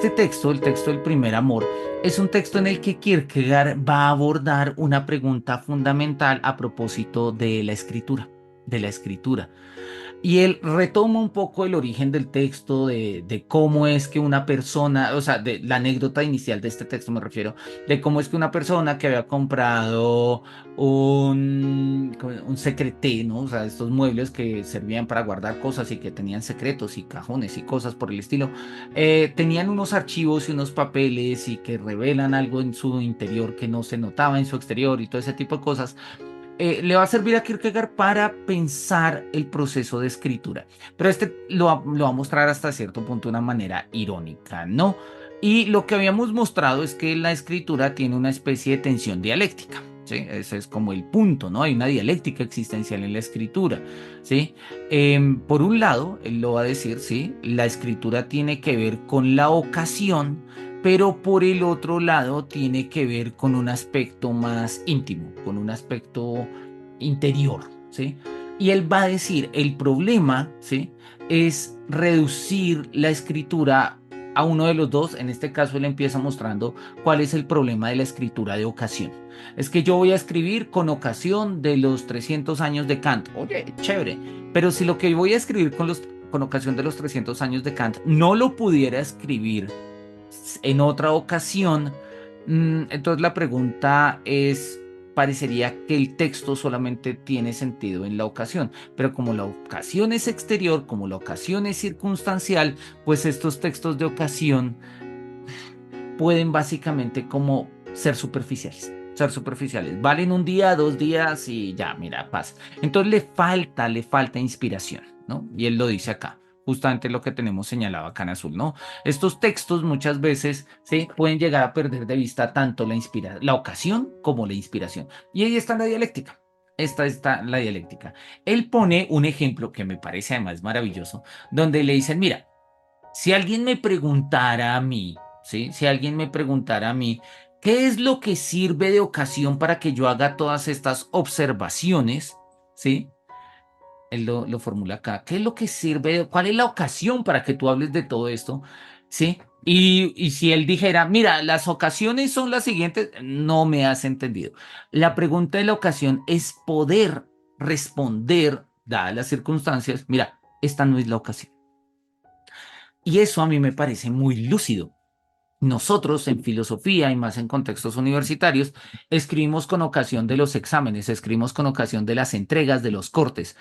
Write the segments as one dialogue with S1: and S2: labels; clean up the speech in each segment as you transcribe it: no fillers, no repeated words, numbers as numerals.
S1: este texto, el texto del primer amor, es un texto en el que Kierkegaard va a abordar una pregunta fundamental a propósito de la escritura. Y él retoma un poco el origen del texto, de cómo es que una persona, o sea, de la anécdota inicial de este texto me refiero, de cómo es que una persona que había comprado un secreté, ¿no? O sea, estos muebles que servían para guardar cosas y que tenían secretos y cajones y cosas por el estilo, tenían unos archivos y unos papeles y que revelan algo en su interior que no se notaba en su exterior y todo ese tipo de cosas. Le va a servir a Kierkegaard para pensar el proceso de escritura. Pero este lo va a mostrar hasta cierto punto de una manera irónica, ¿no? Y lo que habíamos mostrado es que la escritura tiene una especie de tensión dialéctica. ¿Sí? Ese es como el punto, ¿no? Hay una dialéctica existencial en la escritura, ¿sí? Por un lado, él lo va a decir, ¿sí? La escritura tiene que ver con la ocasión, pero por el otro lado tiene que ver con un aspecto más íntimo, con un aspecto interior, ¿sí? Y él va a decir, el problema, ¿sí? Es reducir la escritura a uno de los dos. En este caso él empieza mostrando cuál es el problema de la escritura de ocasión. Es que yo voy a escribir con ocasión de los 300 años de Kant. Oye, chévere, pero si lo que voy a escribir con ocasión de los 300 años de Kant no lo pudiera escribir en otra ocasión, entonces la pregunta es, parecería que el texto solamente tiene sentido en la ocasión, pero como la ocasión es exterior, como la ocasión es circunstancial, pues estos textos de ocasión pueden básicamente como ser superficiales. Ser superficiales. Valen un día, 2 días y ya, mira, pasa. Entonces le falta inspiración, ¿no? Y él lo dice acá, justamente lo que tenemos señalado acá en azul, ¿no? Estos textos muchas veces se pueden llegar a perder de vista tanto la ocasión como la inspiración. Y ahí está la dialéctica. Esta está la dialéctica. Él pone un ejemplo que me parece además maravilloso, donde le dicen, mira, si alguien me preguntara a mí, ¿sí? Si alguien me preguntara a mí, ¿qué es lo que sirve de ocasión para que yo haga todas estas observaciones? ¿Sí? Él lo formula acá. ¿Qué es lo que sirve? ¿Cuál es la ocasión para que tú hables de todo esto? ¿Sí? Y si él dijera, mira, las ocasiones son las siguientes, no me has entendido. La pregunta de la ocasión es poder responder, dadas las circunstancias, mira, esta no es la ocasión. Y eso a mí me parece muy lúcido. Nosotros en filosofía y más en contextos universitarios escribimos con ocasión de los exámenes, escribimos con ocasión de las entregas, de los cortes,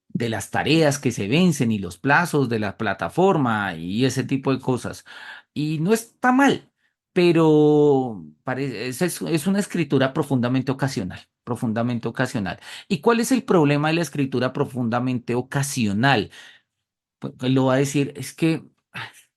S1: de las tareas que se vencen y los plazos de la plataforma y ese tipo de cosas. Y no está mal, pero es una escritura profundamente ocasional, profundamente ocasional. ¿Y cuál es el problema de la escritura profundamente ocasional? Pues, lo va a decir, es que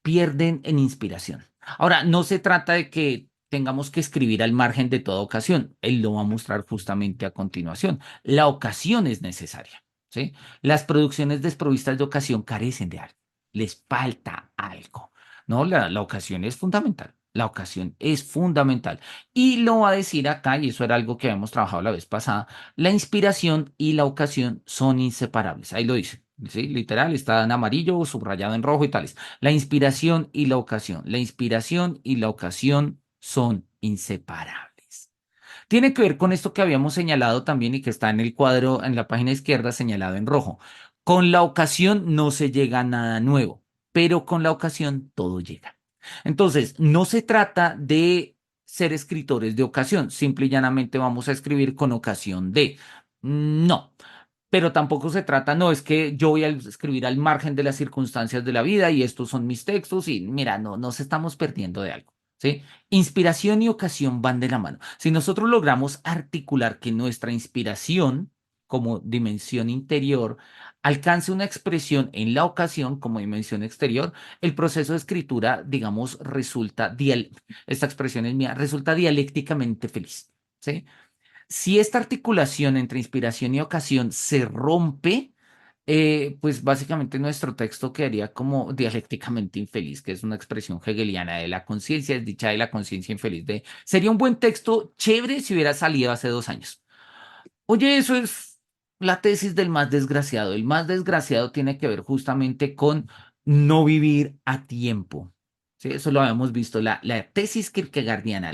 S1: pierden en inspiración. Ahora, no se trata de que tengamos que escribir al margen de toda ocasión. Él lo va a mostrar justamente a continuación. La ocasión es necesaria, ¿sí? Las producciones desprovistas de ocasión carecen de algo. Les falta algo, ¿no? La ocasión es fundamental. La ocasión es fundamental. Y lo va a decir acá, y eso era algo que habíamos trabajado la vez pasada, la inspiración y la ocasión son inseparables. Ahí lo dice. Sí, literal, está en amarillo, subrayado en rojo y tales. La inspiración y la ocasión. La inspiración y la ocasión son inseparables. Tiene que ver con esto que habíamos señalado también y que está en el cuadro en la página izquierda señalado en rojo. Con la ocasión no se llega a nada nuevo, pero con la ocasión todo llega. Entonces, no se trata de ser escritores de ocasión, simple y llanamente vamos a escribir con ocasión de. No, pero tampoco se trata, no, es que yo voy a escribir al margen de las circunstancias de la vida y estos son mis textos y mira, no, nos estamos perdiendo de algo, ¿sí? Inspiración y ocasión van de la mano. Si nosotros logramos articular que nuestra inspiración como dimensión interior alcance una expresión en la ocasión como dimensión exterior, el proceso de escritura, digamos, esta expresión es mía, resulta dialécticamente feliz, ¿sí? Si esta articulación entre inspiración y ocasión se rompe, pues básicamente nuestro texto quedaría como dialécticamente infeliz, que es una expresión hegeliana de la conciencia desdichada y la conciencia infeliz. Sería un buen texto chévere si hubiera salido hace 2 años. Oye, eso es la tesis del más desgraciado. El más desgraciado tiene que ver justamente con no vivir a tiempo. ¿sí? Eso lo habíamos visto. La tesis kierkegaardiana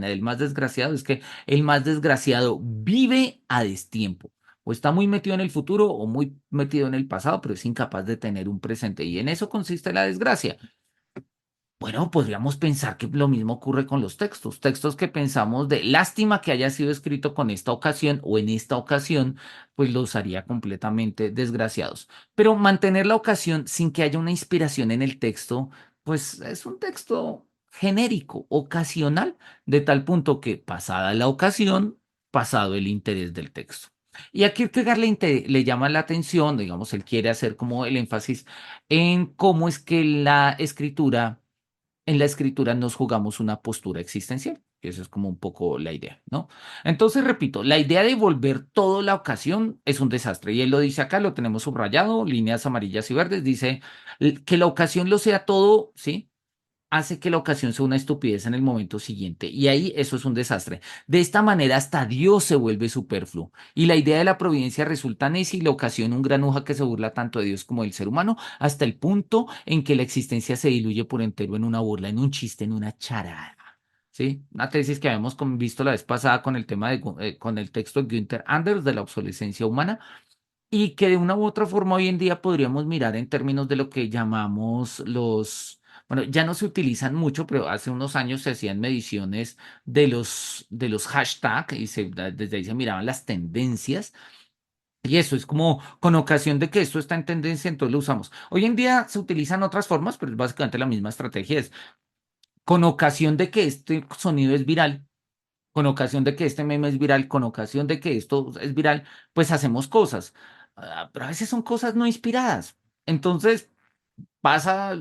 S1: del más desgraciado es que el más desgraciado vive a destiempo. O está muy metido en el futuro o muy metido en el pasado, pero es incapaz de tener un presente. Y en eso consiste la desgracia. Bueno, podríamos pensar que lo mismo ocurre con los textos, textos que pensamos de lástima que haya sido escrito con esta ocasión o en esta ocasión, pues los haría completamente desgraciados. Pero mantener la ocasión sin que haya una inspiración en el texto, pues es un texto genérico, ocasional, de tal punto que pasada la ocasión, pasado el interés del texto. Y a Kierkegaard le llama la atención, digamos, él quiere hacer como el énfasis en cómo es que en la escritura nos jugamos una postura existencial. Que Eso es como un poco la idea, ¿no? Entonces, repito, la idea de volver toda la ocasión es un desastre. Y él lo dice acá, lo tenemos subrayado, líneas amarillas y verdes, dice que la ocasión lo sea todo, ¿sí? Hace que la ocasión sea una estupidez en el momento siguiente. Y ahí eso es un desastre. De esta manera hasta Dios se vuelve superfluo. Y la idea de la providencia resulta necia y la ocasión un granuja que se burla tanto de Dios como del ser humano, hasta el punto en que la existencia se diluye por entero en una burla, en un chiste, en una charada. ¿Sí? Una tesis que habíamos visto la vez pasada con el tema con el texto de Günther Anders de la obsolescencia humana y que de una u otra forma hoy en día podríamos mirar en términos de lo que llamamos bueno, ya no se utilizan mucho, pero hace unos años se hacían mediciones de los hashtags y desde ahí se miraban las tendencias. Y eso es como con ocasión de que esto está en tendencia, entonces lo usamos. Hoy en día se utilizan otras formas, pero es básicamente la misma estrategia. Es con ocasión de que este sonido es viral, con ocasión de que este meme es viral, con ocasión de que esto es viral, pues hacemos cosas. Pero a veces son cosas no inspiradas. Entonces pasa,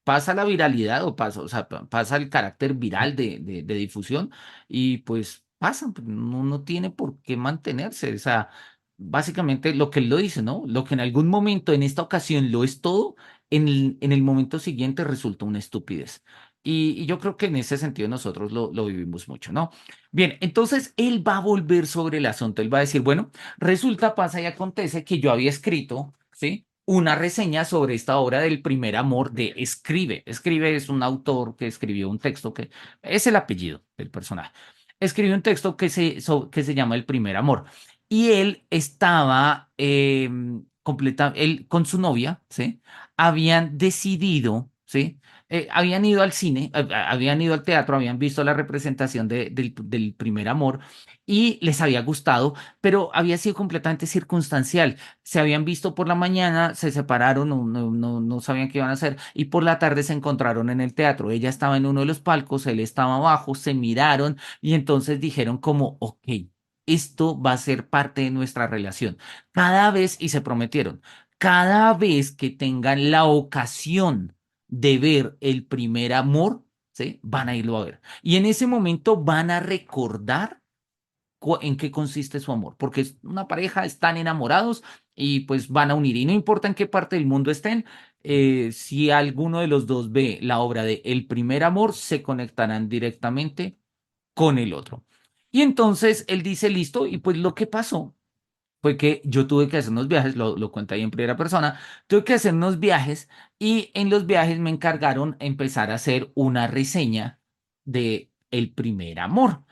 S1: pasa la viralidad o sea, pasa el carácter viral de difusión y pues pasa, pues, no tiene por qué mantenerse. O sea, básicamente lo que él lo dice, ¿no? Lo que en algún momento, en esta ocasión, lo es todo, en el momento siguiente resulta una estupidez. Y yo creo que en ese sentido nosotros lo vivimos mucho, ¿no? Bien, entonces él va a volver sobre el asunto, él va a decir, bueno, resulta, pasa y acontece que yo había escrito, ¿sí? Una reseña sobre esta obra del primer amor de Escribe. Escribe es un autor que escribió un texto que es el apellido del personaje. Escribió un texto que se llama El primer amor. Y él estaba él con su novia, ¿sí? Habían decidido, ¿sí? Habían ido al cine, habían ido al teatro, habían visto la representación del primer amor y les había gustado, pero había sido completamente circunstancial. Se habían visto por la mañana, se separaron, no sabían qué iban a hacer y por la tarde se encontraron en el teatro. Ella estaba en uno de los palcos, él estaba abajo, se miraron y entonces dijeron como, ok, esto va a ser parte de nuestra relación. Cada vez, y se prometieron, cada vez que tengan la ocasión de ver el primer amor, ¿sí? Van a irlo a ver. Y en ese momento van a recordar en qué consiste su amor, porque es una pareja, están enamorados y pues van a unir. Y no importa en qué parte del mundo estén, si alguno de los dos ve la obra de El primer amor, se conectarán directamente con el otro. Y entonces él dice, listo, y pues lo que pasó fue que yo tuve que hacer unos viajes, lo cuenta ahí en primera persona, tuve que hacer unos viajes y en los viajes me encargaron empezar a hacer una reseña de El primer amor.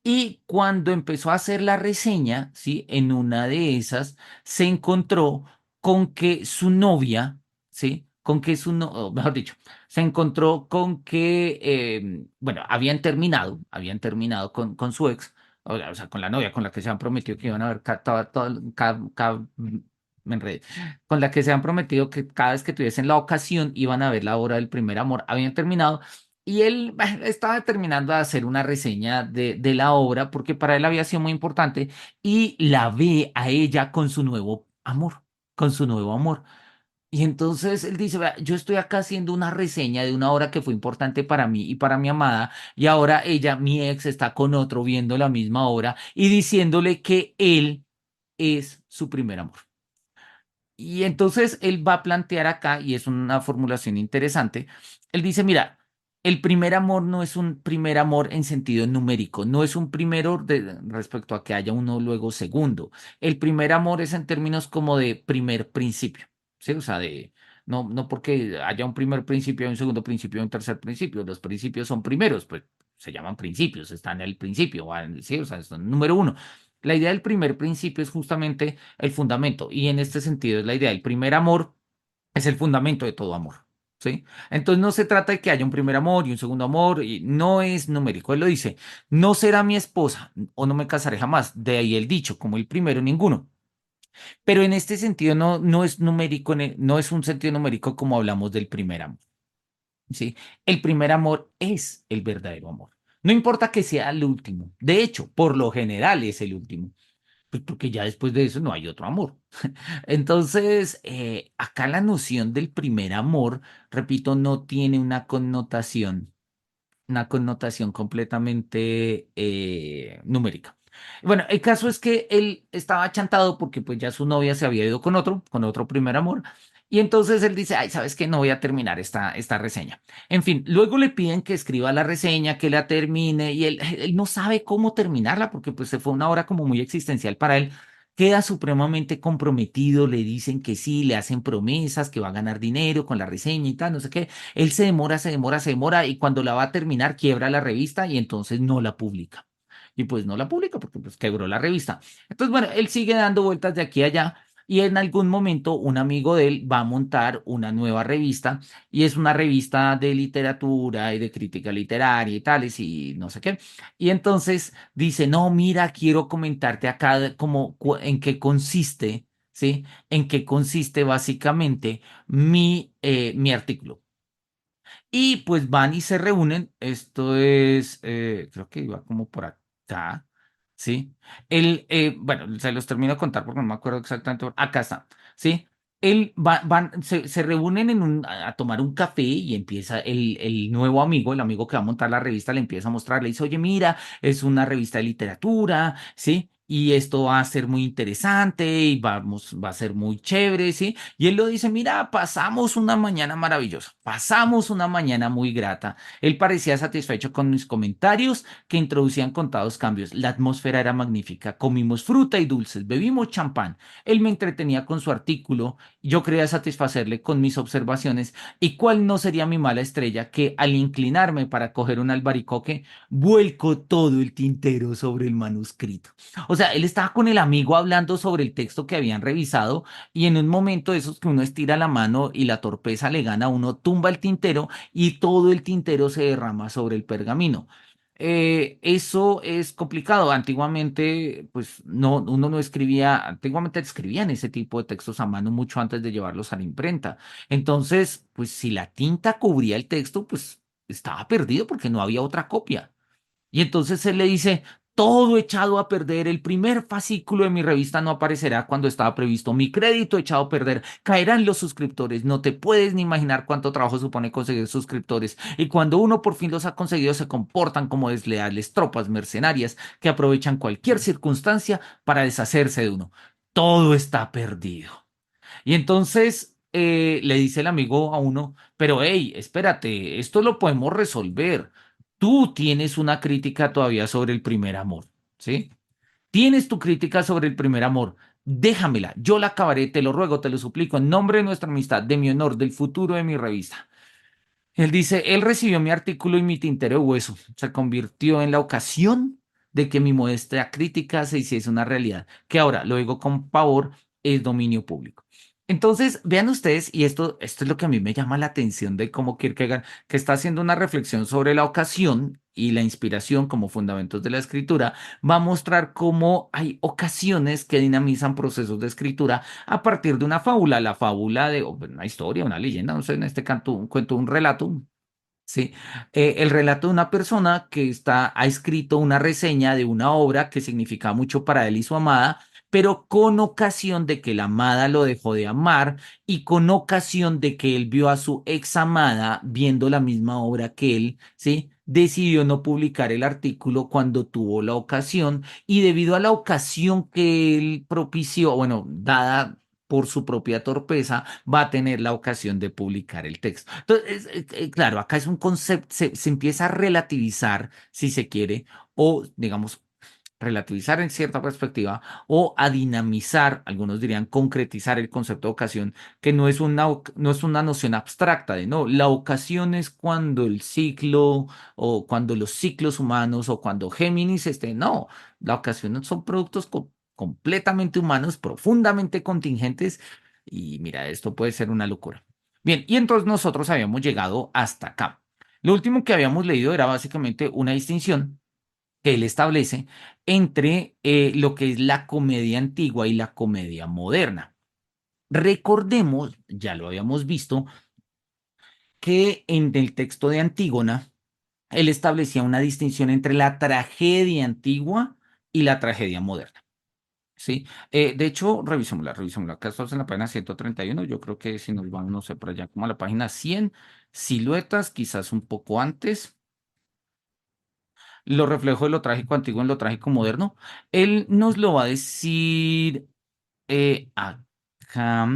S1: Y cuando empezó a hacer la reseña, ¿sí? En una de esas se encontró con que su novia, ¿sí? Con que o mejor dicho, se encontró con que, bueno, habían terminado con su ex, o sea, con la novia con la que se han prometido que iban a ver me enredé, con la que se han prometido que cada vez que tuviesen la ocasión iban a ver la obra del primer amor, habían terminado y él estaba terminando de hacer una reseña de la obra porque para él había sido muy importante y la ve a ella con su nuevo amor, con su nuevo amor. Y entonces él dice, "Vea, yo estoy acá haciendo una reseña de una obra que fue importante para mí y para mi amada y ahora ella, mi ex, está con otro viendo la misma obra y diciéndole que él es su primer amor. Y entonces él va a plantear acá, y es una formulación interesante, él dice, mira, el primer amor no es un primer amor en sentido numérico, no es un primero respecto a que haya uno luego segundo. El primer amor es en términos como de primer principio, ¿sí? O sea, no porque haya un primer principio, un segundo principio y un tercer principio. Los principios son primeros, pues se llaman principios, están en el principio, ¿sí? O sea, son número uno. La idea del primer principio es justamente el fundamento y en este sentido es la idea. El primer amor es el fundamento de todo amor. ¿Sí? Entonces no se trata de que haya un primer amor y un segundo amor, y no es numérico. Él lo dice, no será mi esposa o no me casaré jamás. De ahí el dicho, como el primero, ninguno. Pero en este sentido no es numérico, no es un sentido numérico como hablamos del primer amor. ¿Sí? El primer amor es el verdadero amor. No importa que sea el último. De hecho, por lo general es el último. Pues porque ya después de eso no hay otro amor. Entonces, acá la noción del primer amor, repito, no tiene una connotación completamente numérica. Bueno, el caso es que él estaba chantado porque pues ya su novia se había ido con otro primer amor, y entonces él dice, ay, ¿sabes qué? No voy a terminar esta reseña. En fin, luego le piden que escriba la reseña, que la termine, y él no sabe cómo terminarla porque pues se fue una hora como muy existencial para él. Queda supremamente comprometido, le dicen que sí, le hacen promesas, que va a ganar dinero con la reseña y tal, no sé qué. Él se demora y cuando la va a terminar quiebra la revista y entonces no la publica. Y pues no la publica porque pues quebró la revista. Entonces, bueno, él sigue dando vueltas de aquí a allá y en algún momento un amigo de él va a montar una nueva revista y es una revista de literatura y de crítica literaria y tales y no sé qué. Y entonces dice, no, mira, quiero comentarte acá en qué consiste, ¿sí? En qué consiste básicamente mi artículo. Y pues van y se reúnen. Esto es, creo que iba como por acá, ¿sí? Bueno, se los termino de contar porque no me acuerdo exactamente. Acá está, ¿sí? Se reúnen a tomar un café y empieza el nuevo amigo, el amigo que va a montar la revista, le empieza a mostrar, le dice, oye, mira, es una revista de literatura, ¿sí? Y esto va a ser muy interesante y va a ser muy chévere, ¿sí? Y él lo dice, mira, pasamos una mañana maravillosa, pasamos una mañana muy grata. Él parecía satisfecho con mis comentarios que introducían contados cambios. La atmósfera era magnífica, comimos fruta y dulces, bebimos champán. Él me entretenía con su artículo, yo quería satisfacerle con mis observaciones. ¿Y cuál no sería mi mala estrella que al inclinarme para coger un albaricoque, vuelco todo el tintero sobre el manuscrito? O sea, él estaba con el amigo hablando sobre el texto que habían revisado y en un momento de esos que uno estira la mano y la torpeza le gana, uno tumba el tintero y todo el tintero se derrama sobre el pergamino. Eso es complicado. Antiguamente, pues no, uno no escribía, antiguamente escribían ese tipo de textos a mano mucho antes de llevarlos a la imprenta. Entonces, pues si la tinta cubría el texto, pues estaba perdido porque no había otra copia. Y entonces él le dice, todo echado a perder, el primer fascículo de mi revista no aparecerá cuando estaba previsto, mi crédito echado a perder, caerán los suscriptores, no te puedes ni imaginar cuánto trabajo supone conseguir suscriptores. Y cuando uno por fin los ha conseguido, se comportan como desleales tropas mercenarias que aprovechan cualquier circunstancia para deshacerse de uno. Todo está perdido. Y entonces le dice el amigo a uno, pero hey, espérate, esto lo podemos resolver. Tú tienes una crítica todavía sobre el primer amor, ¿sí? Tienes tu crítica sobre el primer amor. Déjamela, yo la acabaré, te lo ruego, te lo suplico, en nombre de nuestra amistad, de mi honor, del futuro de mi revista. Él dice, él recibió mi artículo y mi tintero de hueso. Se convirtió en la ocasión de que mi modesta crítica se hiciese una realidad, que ahora, lo digo con pavor, es dominio público. Entonces, vean ustedes, y esto es lo que a mí me llama la atención de cómo Kierkegaard, que está haciendo una reflexión sobre la ocasión y la inspiración como fundamentos de la escritura, va a mostrar cómo hay ocasiones que dinamizan procesos de escritura a partir de una fábula, la fábula de una historia, una leyenda, no sé, en este canto, un cuento, un relato. Sí, el relato de una persona que ha escrito una reseña de una obra que significaba mucho para él y su amada, pero con ocasión de que la amada lo dejó de amar y con ocasión de que él vio a su ex amada viendo la misma obra que él, ¿sí? Decidió no publicar el artículo cuando tuvo la ocasión y debido a la ocasión que él propició, bueno, dada por su propia torpeza, va a tener la ocasión de publicar el texto. Entonces, claro, acá es un concepto, se empieza a relativizar, si se quiere, o digamos, relativizar en cierta perspectiva o a dinamizar, algunos dirían concretizar el concepto de ocasión, que no es una noción abstracta de no, la ocasión es cuando el ciclo o cuando los ciclos humanos o cuando Géminis esté, no, la ocasión son productos completamente humanos, profundamente contingentes y mira, esto puede ser una locura. Bien, y entonces nosotros habíamos llegado hasta acá. Lo último que habíamos leído era básicamente una distinción que él establece entre lo que es la comedia antigua y la comedia moderna. Recordemos, ya lo habíamos visto, que en el texto de Antígona, él establecía una distinción entre la tragedia antigua y la tragedia moderna. ¿Sí? De hecho, revisémosla. Acá estamos en la página 131. Yo creo que si nos vamos, no sé, por allá como a la página 100, siluetas, quizás un poco antes. Lo reflejo de lo trágico antiguo en lo trágico moderno. Él nos lo va a decir acá,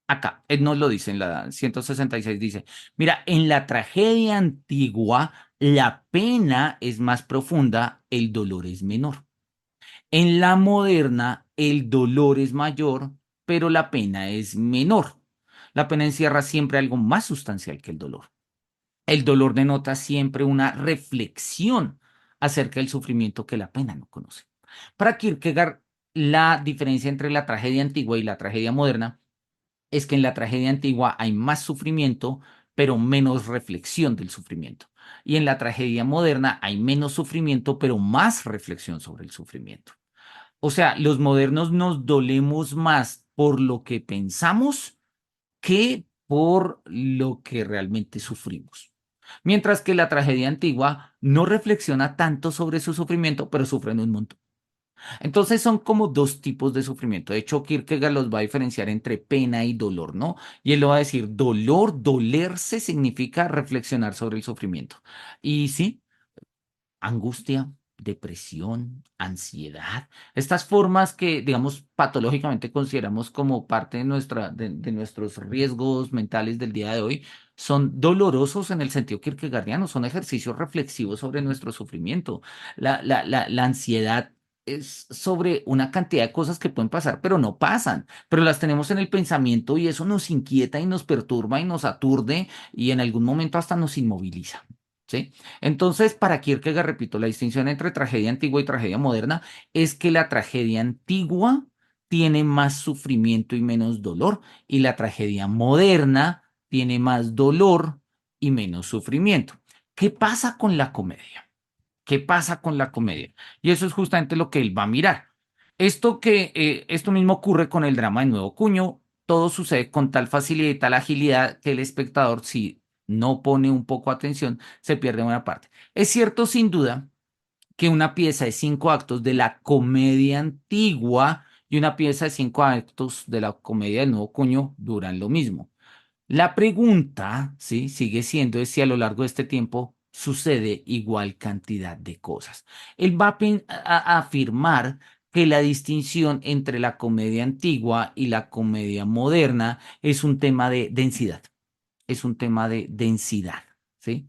S1: acá, él nos lo dice en la 166, dice, mira, en la tragedia antigua, la pena es más profunda, el dolor es menor. En la moderna, el dolor es mayor, pero la pena es menor. La pena encierra siempre algo más sustancial que el dolor. El dolor denota siempre una reflexión acerca del sufrimiento que la pena no conoce. Para Kierkegaard, la diferencia entre la tragedia antigua y la tragedia moderna es que en la tragedia antigua hay más sufrimiento, pero menos reflexión del sufrimiento. Y en la tragedia moderna hay menos sufrimiento, pero más reflexión sobre el sufrimiento. O sea, los modernos nos dolemos más por lo que pensamos que por lo que realmente sufrimos. Mientras que la tragedia antigua no reflexiona tanto sobre su sufrimiento, pero sufren un montón. Entonces son como dos tipos de sufrimiento. De hecho, Kierkegaard los va a diferenciar entre pena y dolor, ¿no? Y él lo va a decir, dolor, dolerse significa reflexionar sobre el sufrimiento. Y sí, angustia, depresión, ansiedad, estas formas que, digamos, patológicamente consideramos como parte de de nuestros riesgos mentales del día de hoy, son dolorosos en el sentido kierkegaardiano, son ejercicios reflexivos sobre nuestro sufrimiento. La ansiedad es sobre una cantidad de cosas que pueden pasar, pero no pasan, pero las tenemos en el pensamiento y eso nos inquieta y nos perturba y nos aturde y en algún momento hasta nos inmoviliza. ¿Sí? Entonces, para Kierkegaard, repito, la distinción entre tragedia antigua y tragedia moderna es que la tragedia antigua tiene más sufrimiento y menos dolor, y la tragedia moderna tiene más dolor y menos sufrimiento. ¿Qué pasa con la comedia? ¿Qué pasa con la comedia? Y eso es justamente lo que él va a mirar. Esto mismo ocurre con el drama de Nuevo Cuño. Todo sucede con tal facilidad y tal agilidad que el espectador, si no pone un poco atención, se pierde buena parte. Es cierto, sin duda, que una pieza de 5 actos de la comedia antigua y una pieza de 5 actos de la comedia del Nuevo Cuño duran lo mismo. La pregunta, ¿sí? Sigue siendo es si a lo largo de este tiempo sucede igual cantidad de cosas. Él va a afirmar que la distinción entre la comedia antigua y la comedia moderna es un tema de densidad, es un tema de densidad, ¿sí?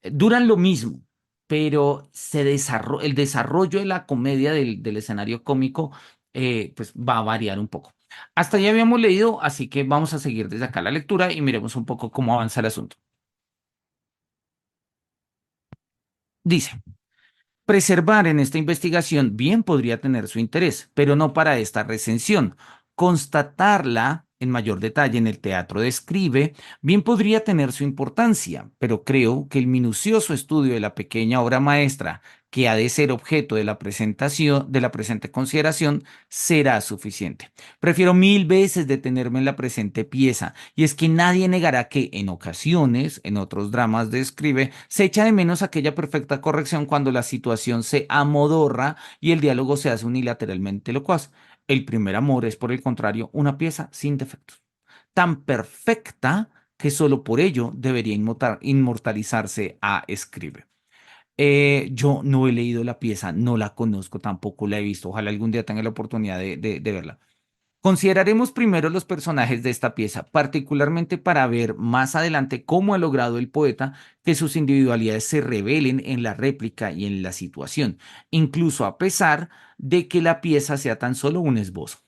S1: Duran lo mismo, pero el desarrollo de la comedia del escenario cómico pues va a variar un poco. Hasta ya habíamos leído, así que vamos a seguir desde acá la lectura y miremos un poco cómo avanza el asunto. Dice. Preservar en esta investigación bien podría tener su interés, pero no para esta recensión. Constatarla en mayor detalle en el teatro de Escribe bien podría tener su importancia, pero creo que el minucioso estudio de la pequeña obra maestra que ha de ser objeto de la presentación, de la presente consideración, será suficiente. Prefiero mil veces detenerme en la presente pieza, y es que nadie negará que en ocasiones, en otros dramas de Escribe, se echa de menos aquella perfecta corrección cuando la situación se amodorra y el diálogo se hace unilateralmente locuaz. El primer amor es, por el contrario, una pieza sin defectos, tan perfecta que solo por ello debería inmortalizarse a Escribe. Yo no he leído la pieza, no la conozco, tampoco la he visto. Ojalá algún día tenga la oportunidad de verla. Consideraremos primero los personajes de esta pieza, particularmente para ver más adelante cómo ha logrado el poeta que sus individualidades se revelen en la réplica y en la situación, incluso a pesar de que la pieza sea tan solo un esbozo.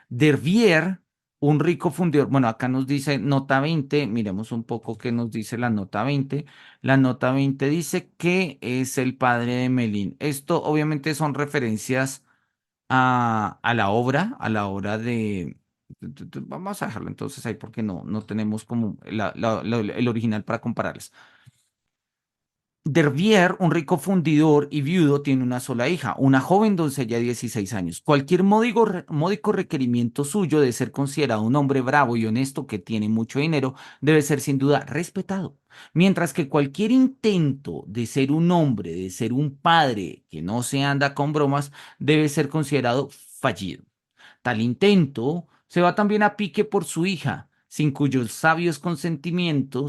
S1: Dervier, un rico fundidor, bueno, acá nos dice nota 20, miremos un poco qué nos dice la nota 20. La nota 20 dice que es el padre de Melín. Esto obviamente son referencias a la obra de... Vamos a dejarlo entonces ahí porque no tenemos como el original para compararlas. Dervier, un rico fundidor y viudo, tiene una sola hija, una joven doncella de 16 años. Cualquier módico requerimiento suyo de ser considerado un hombre bravo y honesto que tiene mucho dinero debe ser sin duda respetado. Mientras que cualquier intento de ser un hombre, de ser un padre que no se anda con bromas, debe ser considerado fallido. Tal intento se va también a pique por su hija, sin cuyos sabios consentimiento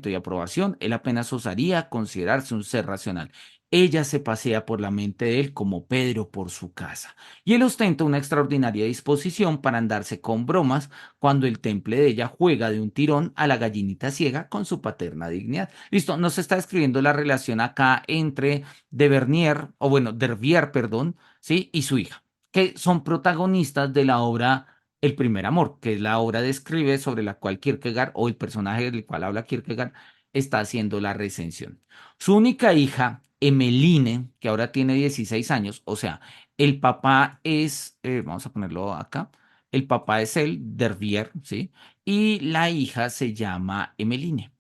S1: y aprobación él apenas osaría considerarse un ser racional. Ella se pasea por la mente de él como Pedro por su casa, y él ostenta una extraordinaria disposición para andarse con bromas cuando el temple de ella juega de un tirón a la gallinita ciega con su paterna dignidad. Listo, nos está describiendo la relación acá entre Dervier, perdón, ¿sí? Y su hija, que son protagonistas de la obra El primer amor, que es la obra de Escribe sobre la cual Kierkegaard, o el personaje del cual habla Kierkegaard, está haciendo la recensión. Su única hija, Emmeline, que ahora tiene 16 años, o sea, el papá es, vamos a ponerlo acá, el papá es él, Dervier, ¿sí? Y la hija se llama Emmeline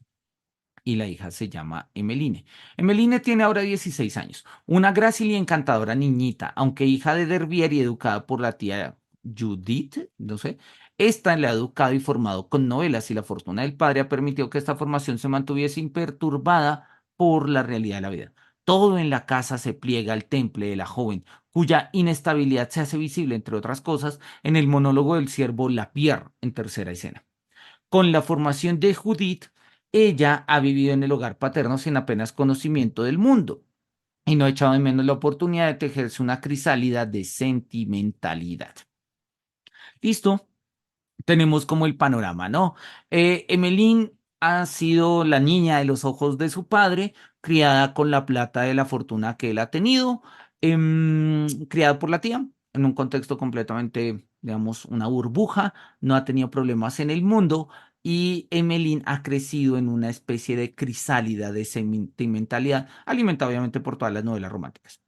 S1: y la hija se llama Emeline. Emeline tiene ahora 16 años, una grácil y encantadora niñita, aunque hija de Derbier y educada por la tía Judith, no sé. Esta la ha educado y formado con novelas y la fortuna del padre ha permitido que esta formación se mantuviese imperturbada por la realidad de la vida. Todo en la casa se pliega al temple de la joven, cuya inestabilidad se hace visible, entre otras cosas, en el monólogo del siervo Lapierre en tercera escena. Con la formación de Judith, ella ha vivido en el hogar paterno sin apenas conocimiento del mundo y no ha echado de menos la oportunidad de tejerse una crisálida de sentimentalidad. ¿Listo? Tenemos como el panorama, ¿no? Emmeline ha sido la niña de los ojos de su padre, criada con la plata de la fortuna que él ha tenido, criada por la tía, en un contexto completamente, digamos, una burbuja, no ha tenido problemas en el mundo y Emmeline ha crecido en una especie de crisálida de sentimentalidad, alimentada obviamente por todas las novelas románticas.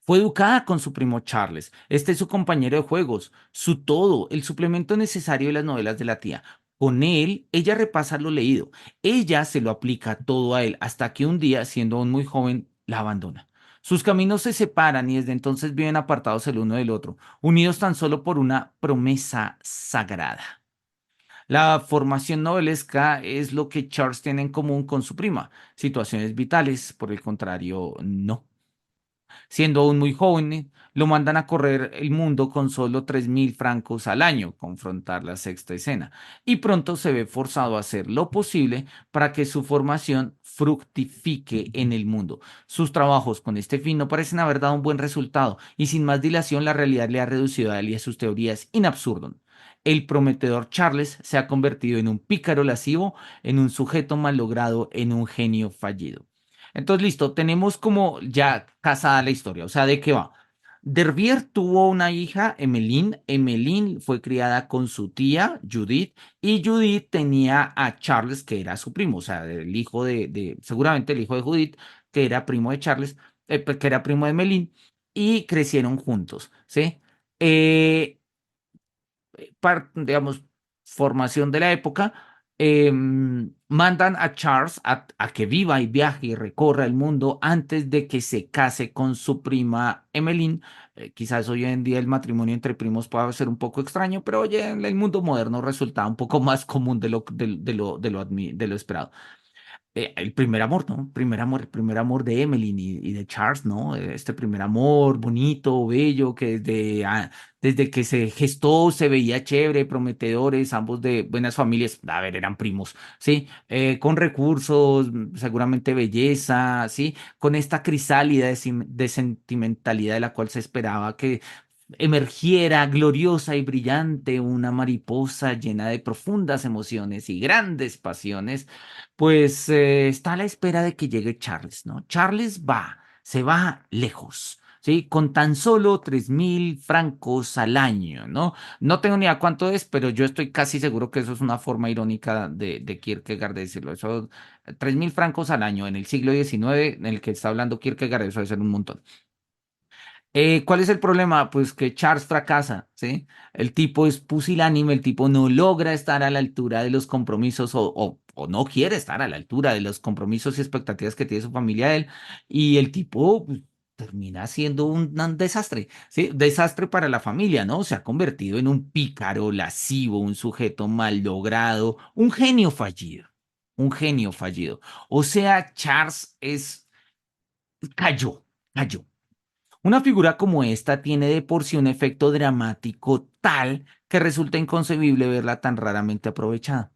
S1: Fue educada con su primo Charles. Este es su compañero de juegos, su todo, el suplemento necesario de las novelas de la tía. Con él, ella repasa lo leído. Ella se lo aplica todo a él hasta que un día, siendo aún muy joven, la abandona. Sus caminos se separan y desde entonces viven apartados el uno del otro, unidos tan solo por una promesa sagrada. La formación novelesca es lo que Charles tiene en común con su prima. Situaciones vitales, por el contrario, no. Siendo aún muy joven, lo mandan a correr el mundo con solo 3.000 francos al año, confrontar la sexta escena, y pronto se ve forzado a hacer lo posible para que su formación fructifique en el mundo. Sus trabajos con este fin no parecen haber dado un buen resultado, y sin más dilación la realidad le ha reducido a él y a sus teorías in absurdum. El prometedor Charles se ha convertido en un pícaro lascivo, en un sujeto malogrado, en un genio fallido. Entonces, listo, tenemos como ya casada la historia, o sea, ¿de qué va? Dervier tuvo una hija, Emmeline. Emmeline fue criada con su tía, Judith, y Judith tenía a Charles, que era su primo, o sea, el hijo seguramente el hijo de Judith, que era primo de Charles, que era primo de Emmeline, y crecieron juntos, ¿sí? Eh, digamos, formación de la época, mandan a Charles a que viva y viaje y recorra el mundo antes de que se case con su prima Emmeline. Quizás hoy en día el matrimonio entre primos pueda ser un poco extraño, pero oye, en el mundo moderno resulta un poco más común de lo esperado. El primer amor, ¿no? El primer amor de Emmeline y de Charles, ¿no? Este primer amor bonito, bello, que desde que se gestó se veía chévere, prometedores, ambos de buenas familias, a ver, eran primos, ¿sí? Con recursos, seguramente belleza, ¿sí? Con esta crisálida de sentimentalidad de la cual se esperaba que emergiera gloriosa y brillante una mariposa llena de profundas emociones y grandes pasiones, pues está a la espera de que llegue Charles, ¿no? Charles se va lejos. ¿Sí? Con tan solo 3.000 francos al año, ¿no? No tengo ni idea cuánto es, pero yo estoy casi seguro que eso es una forma irónica de Kierkegaard de decirlo. Eso, 3.000 francos al año en el siglo XIX, en el que está hablando Kierkegaard, eso debe ser un montón. ¿Cuál es el problema? Pues que Charles fracasa, ¿sí? El tipo es pusilánime, el tipo no logra estar a la altura de los compromisos o no quiere estar a la altura de los compromisos y expectativas que tiene su familia de él, y el tipo pues, termina siendo un desastre, ¿sí? Desastre para la familia, ¿no? Se ha convertido en un pícaro, lascivo, un sujeto mal logrado, un genio fallido. O sea, Charles cayó, cayó. Una figura como esta tiene de por sí un efecto dramático tal que resulta inconcebible verla tan raramente aprovechada.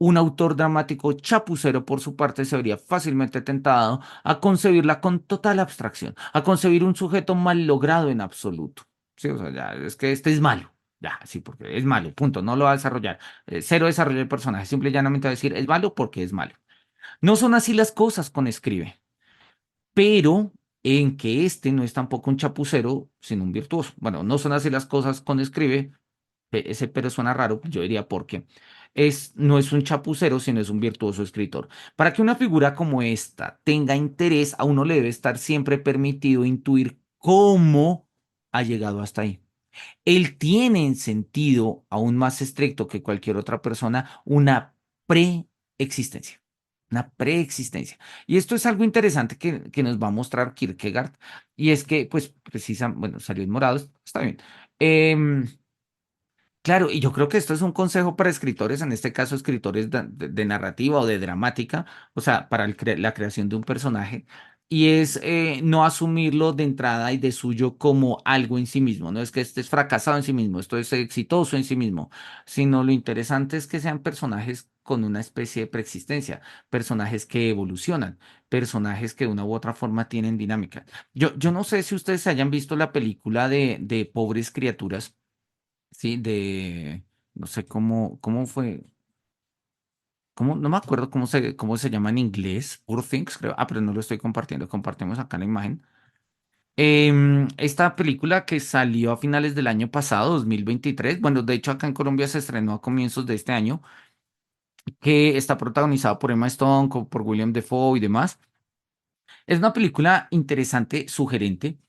S1: Un autor dramático chapucero, por su parte, se vería fácilmente tentado a concebirla con total abstracción, a concebir un sujeto mal logrado en absoluto. Sí, o sea, ya, es que este es malo. Ya, sí, porque es malo, punto. No lo va a desarrollar. Cero desarrollo de personaje. Simple y llanamente va a decir es malo porque es malo. No son así las cosas con Escribe, pero en que este no es tampoco un chapucero, sino un virtuoso. Bueno, no son así las cosas con Escribe, ese pero suena raro, yo diría porque no es un chapucero, sino es un virtuoso escritor. Para que una figura como esta tenga interés, a uno le debe estar siempre permitido intuir cómo ha llegado hasta ahí. Él tiene en sentido aún más estricto que cualquier otra persona una preexistencia. Una preexistencia. Y esto es algo interesante que nos va a mostrar Kierkegaard. Y es que, pues, bueno, salió en morado, está bien. Em, Claro, y yo creo que esto es un consejo para escritores, en este caso escritores de narrativa o de dramática, o sea, para la creación de un personaje, y es no asumirlo de entrada y de suyo como algo en sí mismo, no es que este es fracasado en sí mismo, esto es exitoso en sí mismo, sino lo interesante es que sean personajes con una especie de preexistencia, personajes que evolucionan, personajes que de una u otra forma tienen dinámica. Yo no sé si ustedes hayan visto la película de Pobres Criaturas. Sí, no sé cómo fue, no me acuerdo cómo se llama en inglés, Poor Things, creo. Ah, pero no lo estoy compartiendo, compartimos acá la imagen. Esta película que salió a finales del año pasado, 2023, bueno, de hecho acá en Colombia se estrenó a comienzos de este año, que está protagonizada por Emma Stone, por William Dafoe y demás. Es una película interesante, sugerente.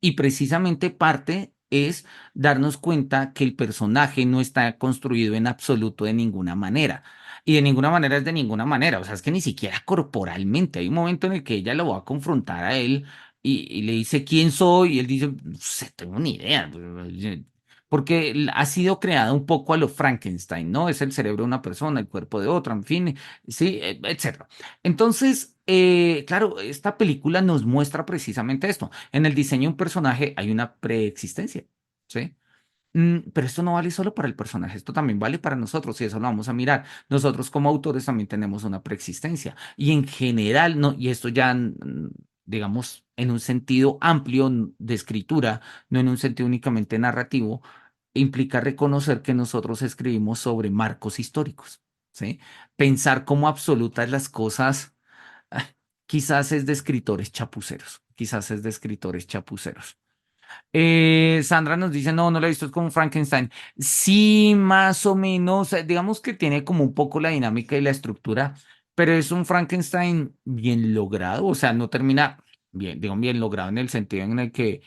S1: Y precisamente parte es darnos cuenta que el personaje no está construido en absoluto de ninguna manera. Y de ninguna manera es de ninguna manera. O sea, es que ni siquiera corporalmente. Hay un momento en el que ella lo va a confrontar a él y le dice quién soy. Y él dice, no sé, tengo ni idea. Porque ha sido creada un poco a lo Frankenstein, ¿no? Es el cerebro de una persona, el cuerpo de otra, en fin, sí, etcétera. Entonces, claro, esta película nos muestra precisamente esto. En el diseño de un personaje hay una preexistencia, ¿sí? Pero esto no vale solo para el personaje, esto también vale para nosotros y eso lo vamos a mirar. Nosotros como autores también tenemos una preexistencia y en general, no, y esto ya, digamos, en un sentido amplio de escritura, no en un sentido únicamente narrativo, implica reconocer que nosotros escribimos sobre marcos históricos, ¿sí? Pensar como absolutas las cosas, ah, quizás es de escritores chapuceros, quizás es de escritores chapuceros. Sandra nos dice, no, no lo he visto, es como Frankenstein. Sí, más o menos, digamos que tiene como un poco la dinámica y la estructura, pero es un Frankenstein bien logrado, o sea, no termina bien, digo bien logrado en el sentido en el que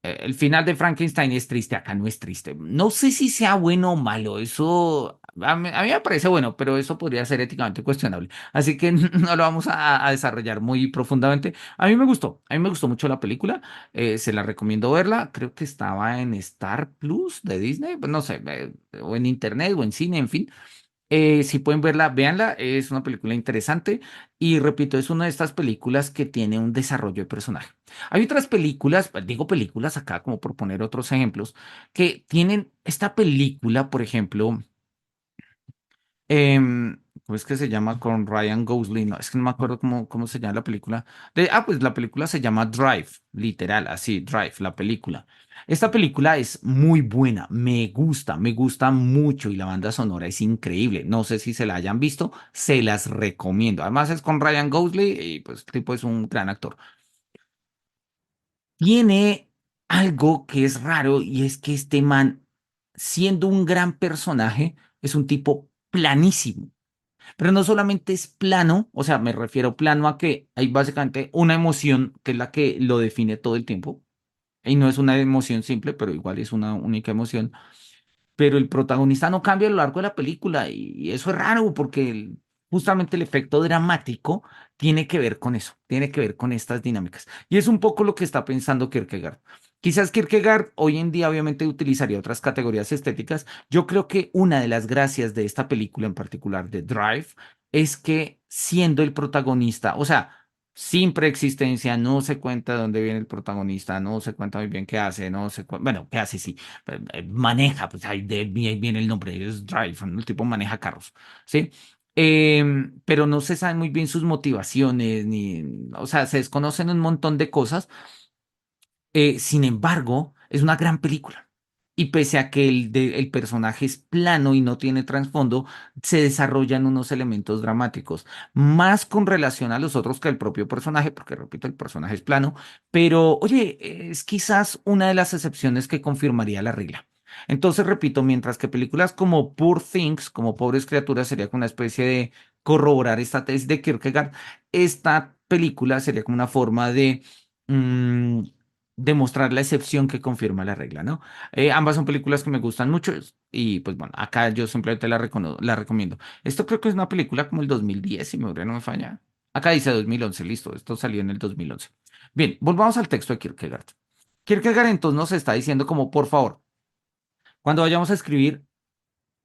S1: el final de Frankenstein es triste, acá no es triste. No sé si sea bueno o malo, eso a mí me parece bueno, pero eso podría ser éticamente cuestionable. Así que no lo vamos a desarrollar muy profundamente. A mí me gustó mucho la película, se la recomiendo verla, creo que estaba en Star Plus de Disney, pues no sé, o en internet o en cine, en fin. Si pueden verla, véanla, es una película interesante y repito, es una de estas películas que tiene un desarrollo de personaje. Hay otras películas, digo películas acá como por poner otros ejemplos, que tienen esta película, por ejemplo, ¿Cómo es que se llama? Con Ryan Gosling. No, es que no me acuerdo cómo se llama la película. Pues la película se llama Drive, literal, así, Drive, la película. Esta película es muy buena, me gusta mucho y la banda sonora es increíble. No sé si se la hayan visto, se las recomiendo. Además es con Ryan Gosling y pues el tipo es un gran actor. Tiene algo que es raro y es que este man, siendo un gran personaje, es un tipo planísimo. Pero no solamente es plano, o sea, me refiero plano a que hay básicamente una emoción que es la que lo define todo el tiempo. Y no es una emoción simple, pero igual es una única emoción, pero el protagonista no cambia a lo largo de la película y eso es raro porque justamente el efecto dramático tiene que ver con eso, tiene que ver con estas dinámicas. Y es un poco lo que está pensando Kierkegaard. Quizás Kierkegaard hoy en día obviamente utilizaría otras categorías estéticas. Yo creo que una de las gracias de esta película en particular, de Drive, es que siendo el protagonista, o sea, sin preexistencia, no se cuenta de dónde viene el protagonista, no se cuenta muy bien qué hace, no se bueno, qué hace, sí, maneja, pues ahí viene el nombre, es Drive, ¿no? El tipo maneja carros, ¿sí? Pero no se saben muy bien sus motivaciones, ni, o sea, se desconocen un montón de cosas. Sin embargo, es una gran película. Y pese a que el personaje es plano y no tiene trasfondo, se desarrollan unos elementos dramáticos, más con relación a los otros que el propio personaje, porque repito, el personaje es plano, pero oye, es quizás una de las excepciones que confirmaría la regla. Entonces, repito, mientras que películas como Poor Things, como Pobres Criaturas, sería como una especie de corroborar esta tesis de Kierkegaard, esta película sería como una forma de mm, demostrar la excepción que confirma la regla, ¿no? Ambas son películas que me gustan mucho y pues bueno, acá yo simplemente la recomiendo. Esto creo que es una película como el 2010, si mi memoria no me falla. Acá dice 2011, listo, esto salió en el 2011. Bien, volvamos al texto de Kierkegaard. Kierkegaard entonces nos está diciendo como, por favor, cuando vayamos a escribir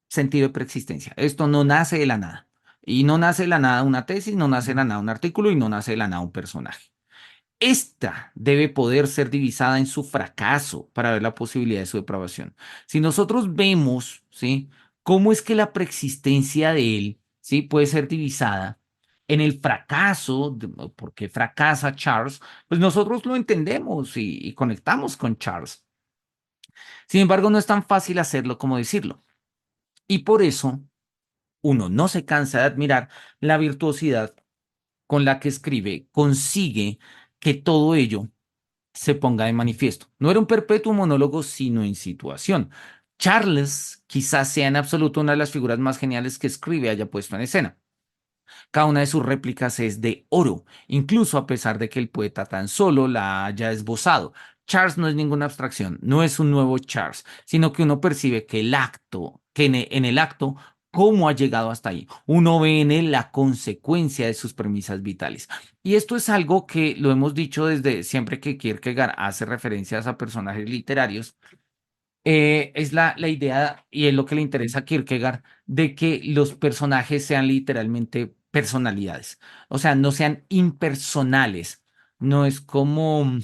S1: sentido de preexistencia, esto no nace de la nada. Y no nace de la nada una tesis, no nace de la nada un artículo y no nace de la nada un personaje. Esta debe poder ser divisada en su fracaso para ver la posibilidad de su depravación. Si nosotros vemos, ¿sí? Cómo es que la preexistencia de él, ¿sí? Puede ser divisada en el fracaso, por qué fracasa Charles, pues nosotros lo entendemos y conectamos con Charles. Sin embargo, no es tan fácil hacerlo como decirlo. Y por eso uno no se cansa de admirar la virtuosidad con la que escribe, consigue que todo ello se ponga de manifiesto. No era un perpetuo monólogo, sino en situación. Charles quizás sea en absoluto una de las figuras más geniales que escribe haya puesto en escena. Cada una de sus réplicas es de oro, incluso a pesar de que el poeta tan solo la haya esbozado. Charles no es ninguna abstracción, no es un nuevo Charles, sino que uno percibe que el acto, que en el acto, cómo ha llegado hasta ahí. Uno ve en él la consecuencia de sus premisas vitales. Y esto es algo que lo hemos dicho desde siempre que Kierkegaard hace referencias a personajes literarios, es la idea, y es lo que le interesa a Kierkegaard, de que los personajes sean literalmente personalidades, o sea, no sean impersonales. No es como,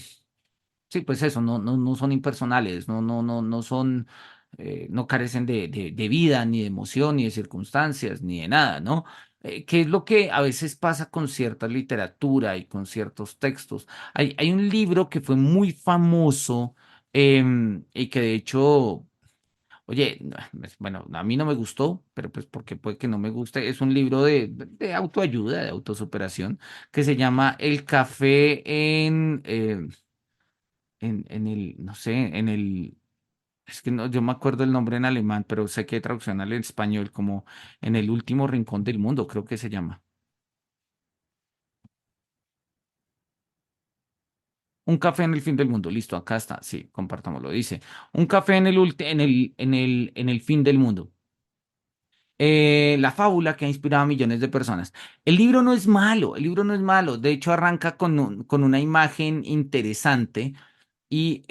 S1: sí, pues eso, no son impersonales, no son, no carecen de vida, ni de emoción, ni de circunstancias, ni de nada, ¿no? Que es lo que a veces pasa con cierta literatura y con ciertos textos. Hay un libro que fue muy famoso, y que de hecho, oye, no, bueno, a mí no me gustó, pero pues porque puede que no me guste. Es un libro de autoayuda, de autosuperación, que se llama El café en el, no sé, en el, es que no, yo me acuerdo el nombre en alemán, pero sé que hay traducción al español como en el último rincón del mundo, creo que se llama. Un café en el fin del mundo, listo, acá está, sí, compartámoslo, dice. Un café en el fin del mundo. La fábula que ha inspirado a millones de personas. El libro no es malo, el libro no es malo. De hecho, arranca con una imagen interesante y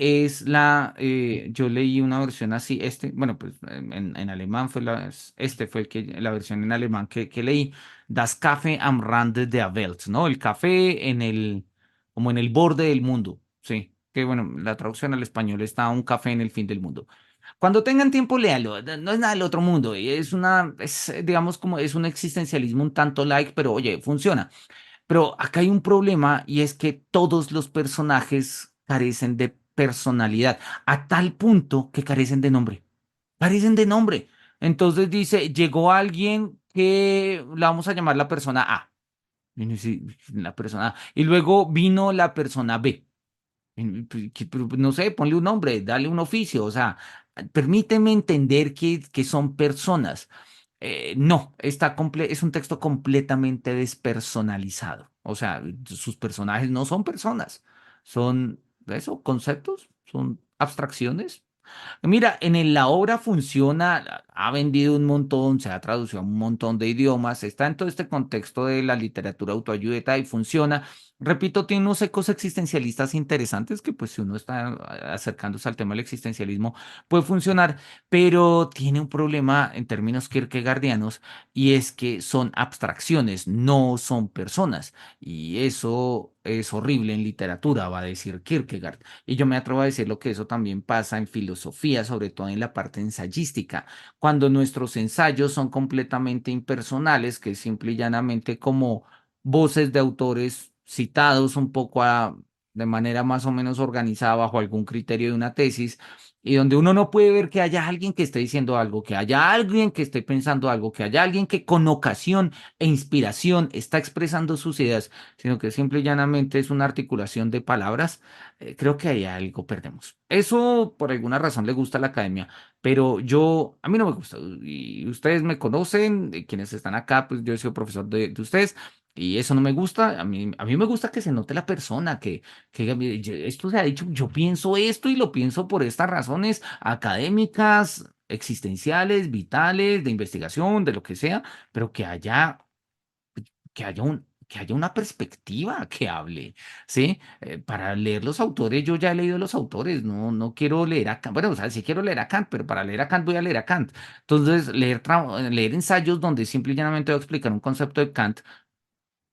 S1: yo leí una versión así, bueno, pues en alemán este fue la versión en alemán que leí. Das Kaffee am Rande der Welt, ¿no? El café como en el borde del mundo, sí. Que bueno, la traducción al español está un café en el fin del mundo. Cuando tengan tiempo, léalo. No es nada del otro mundo. Digamos, como es un existencialismo un tanto like, pero oye, funciona. Pero acá hay un problema y es que todos los personajes carecen de personalidad, a tal punto que carecen de nombre. Carecen de nombre. Entonces dice, llegó alguien que la vamos a llamar la persona A. La persona A. Y luego vino la persona B. No sé, ponle un nombre, dale un oficio, o sea, permíteme entender que son personas. No, es un texto completamente despersonalizado. O sea, sus personajes no son personas, son eso, conceptos, son abstracciones. Mira, la obra funciona, ha vendido un montón, se ha traducido a un montón de idiomas, está en todo este contexto de la literatura autoayuda y funciona. Repito, tiene unos ecos existencialistas interesantes que pues si uno está acercándose al tema del existencialismo puede funcionar, pero tiene un problema en términos kierkegaardianos y es que son abstracciones, no son personas. Y eso es horrible en literatura, va a decir Kierkegaard. Y yo me atrevo a decir lo que eso también pasa en filosofía, sobre todo en la parte ensayística, cuando nuestros ensayos son completamente impersonales, que es simple y llanamente como voces de autores citados un poco de manera más o menos organizada bajo algún criterio de una tesis, y donde uno no puede ver que haya alguien que esté diciendo algo, que haya alguien que esté pensando algo, que haya alguien que con ocasión e inspiración está expresando sus ideas, sino que simple y llanamente es una articulación de palabras. Creo que ahí algo perdemos. Eso por alguna razón le gusta a la academia, pero a mí no me gusta. Y ustedes me conocen, quienes están acá, pues yo he sido profesor de ustedes. Y eso no me gusta, a mí me gusta que se note la persona, que diga, "Mire, esto se ha dicho, yo pienso esto y lo pienso por estas razones académicas, existenciales, vitales, de investigación, de lo que sea, pero que haya una perspectiva que hable, ¿sí? Para leer los autores, yo ya he leído los autores, no quiero leer a Kant, bueno, o sea, sí quiero leer a Kant, pero para leer a Kant voy a leer a Kant. Entonces, leer ensayos donde simple y llanamente voy a explicar un concepto de Kant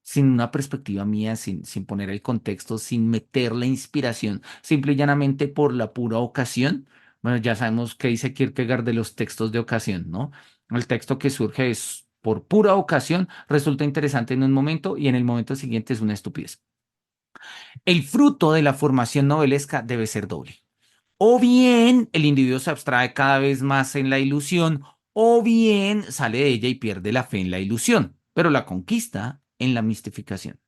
S1: sin una perspectiva mía, sin poner el contexto, sin meter la inspiración, simple y llanamente por la pura ocasión. Bueno, ya sabemos qué dice Kierkegaard de los textos de ocasión, ¿no? El texto que surge es por pura ocasión, resulta interesante en un momento y en el momento siguiente es una estupidez. El fruto de la formación novelesca debe ser doble. O bien el individuo se abstrae cada vez más en la ilusión, o bien sale de ella y pierde la fe en la ilusión, pero la conquista en la mistificación.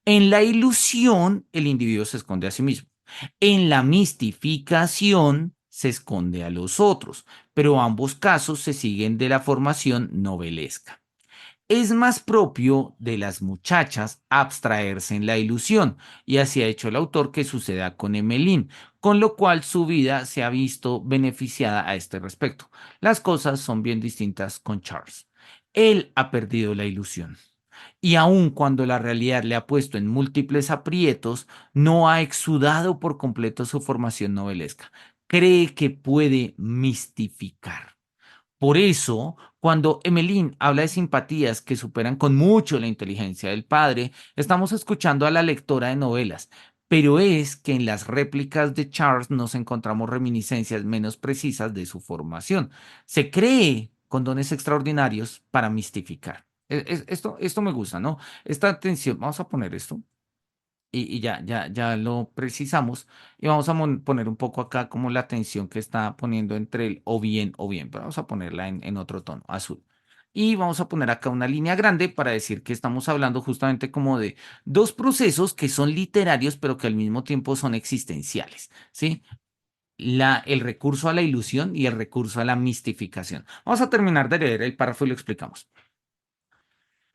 S1: En la ilusión, el individuo se esconde a sí mismo. En la mistificación, se esconde a los otros, pero ambos casos se siguen de la formación novelesca. Es más propio de las muchachas abstraerse en la ilusión, y así ha hecho el autor que suceda con Emmeline, con lo cual su vida se ha visto beneficiada a este respecto. Las cosas son bien distintas con Charles. Él ha perdido la ilusión. Y aun cuando la realidad le ha puesto en múltiples aprietos, no ha exudado por completo su formación novelesca. Cree que puede mistificar. Por eso, cuando Emmeline habla de simpatías que superan con mucho la inteligencia del padre, estamos escuchando a la lectora de novelas, pero es que en las réplicas de Charles nos encontramos reminiscencias menos precisas de su formación. Se cree con dones extraordinarios para mistificar. Esto me gusta, ¿no? Esta atención, vamos a poner esto y ya lo precisamos y vamos a poner un poco acá como la tensión que está poniendo entre el o bien, pero vamos a ponerla en otro tono, azul. Y vamos a poner acá una línea grande para decir que estamos hablando justamente como de dos procesos que son literarios, pero que al mismo tiempo son existenciales, ¿sí? El recurso a la ilusión y el recurso a la mistificación. Vamos a terminar de leer el párrafo y lo explicamos.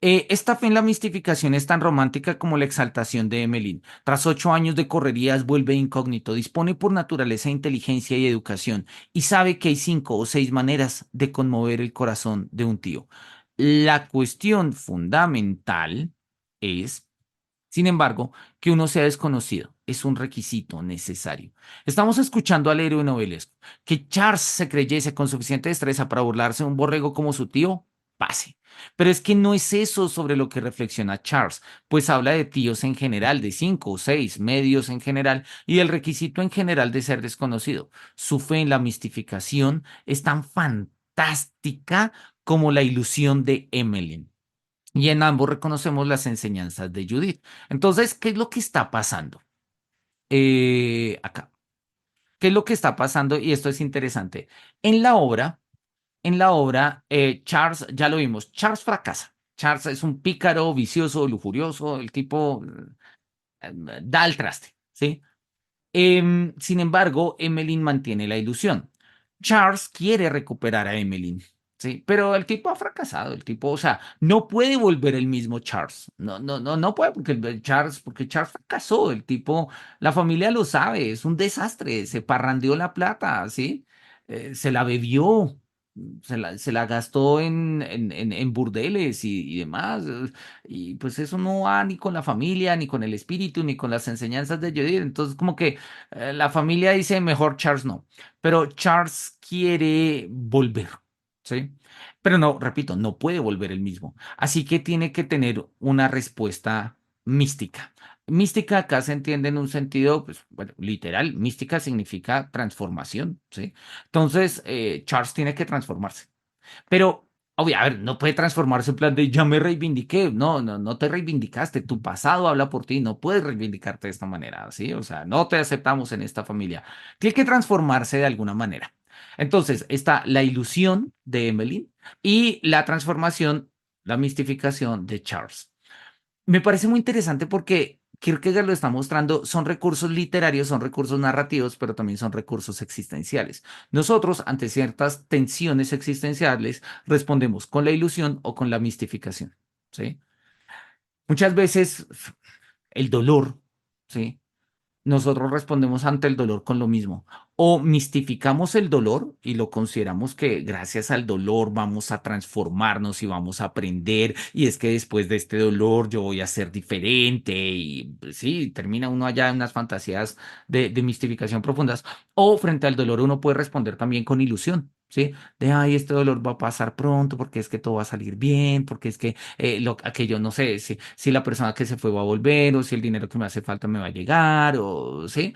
S1: Esta fe en la mistificación es tan romántica como la exaltación de Emmeline. Tras 8 años de correrías, vuelve incógnito, dispone por naturaleza de inteligencia y educación, y sabe que hay 5 o 6 maneras de conmover el corazón de un tío. La cuestión fundamental es, sin embargo, que uno sea desconocido. Es un requisito necesario. Estamos escuchando al héroe novelesco. Que Charles se creyese con suficiente destreza para burlarse de un borrego como su tío. pase. Pero es que no es eso sobre lo que reflexiona Charles, pues habla de tíos en general, de cinco o seis medios en general, y el requisito en general de ser desconocido. Su fe en la mistificación es tan fantástica como la ilusión de Emmeline. Y en ambos reconocemos las enseñanzas de Judith. Entonces, ¿qué es lo que está pasando? Acá. ¿Qué es lo que está pasando? Y esto es interesante. En la obra, Charles, ya lo vimos, Charles fracasa. Charles es un pícaro, vicioso, lujurioso, el tipo da el traste, ¿sí? Sin embargo, Emmeline mantiene la ilusión. Charles quiere recuperar a Emmeline, ¿sí? Pero el tipo ha fracasado, el tipo, o sea, no puede volver el mismo Charles. No, no, no, no puede porque Charles fracasó. El tipo, la familia lo sabe, es un desastre, se parrandeó la plata, ¿sí? Se la bebió. Se la gastó en burdeles y demás. Y pues eso no va ni con la familia, ni con el espíritu, ni con las enseñanzas de Judith. Entonces, como que la familia dice, mejor Charles no. Pero Charles quiere volver, ¿sí? Pero no, repito, no puede volver el mismo. Así que tiene que tener una respuesta mística. Mística acá se entiende en un sentido, pues, bueno, literal. Mística significa transformación, ¿sí? Entonces, Charles tiene que transformarse. Pero, obvio, a ver, no puede transformarse en plan de ya me reivindiqué. No, no, no te reivindicaste. Tu pasado habla por ti. No puedes reivindicarte de esta manera, ¿sí? O sea, no te aceptamos en esta familia. Tiene que transformarse de alguna manera. Entonces, está la ilusión de Emmeline y la transformación, la mistificación de Charles. Me parece muy interesante porque Kierkegaard lo está mostrando, son recursos literarios, son recursos narrativos, pero también son recursos existenciales. Nosotros, ante ciertas tensiones existenciales, respondemos con la ilusión o con la mistificación, ¿sí? Muchas veces el dolor, ¿sí? Nosotros respondemos ante el dolor con lo mismo. O mistificamos el dolor y lo consideramos que gracias al dolor vamos a transformarnos y vamos a aprender. Y es que después de este dolor yo voy a ser diferente. Y pues, sí, termina uno allá en unas fantasías de mistificación profundas. O frente al dolor uno puede responder también con ilusión. ¿Sí? De, ay, este dolor va a pasar pronto porque es que todo va a salir bien, porque es que aquello, no sé, si la persona que se fue va a volver o si el dinero que me hace falta me va a llegar o sí.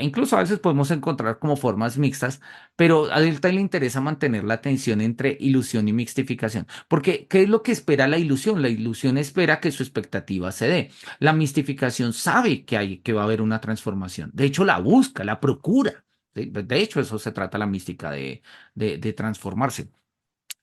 S1: Incluso a veces podemos encontrar como formas mixtas, pero a Delta le interesa mantener la tensión entre ilusión y mistificación. Porque, ¿qué es lo que espera la ilusión? La ilusión espera que su expectativa se dé. La mistificación sabe que va a haber una transformación. De hecho, la busca, la procura. ¿Sí? De hecho, eso se trata la mística de transformarse.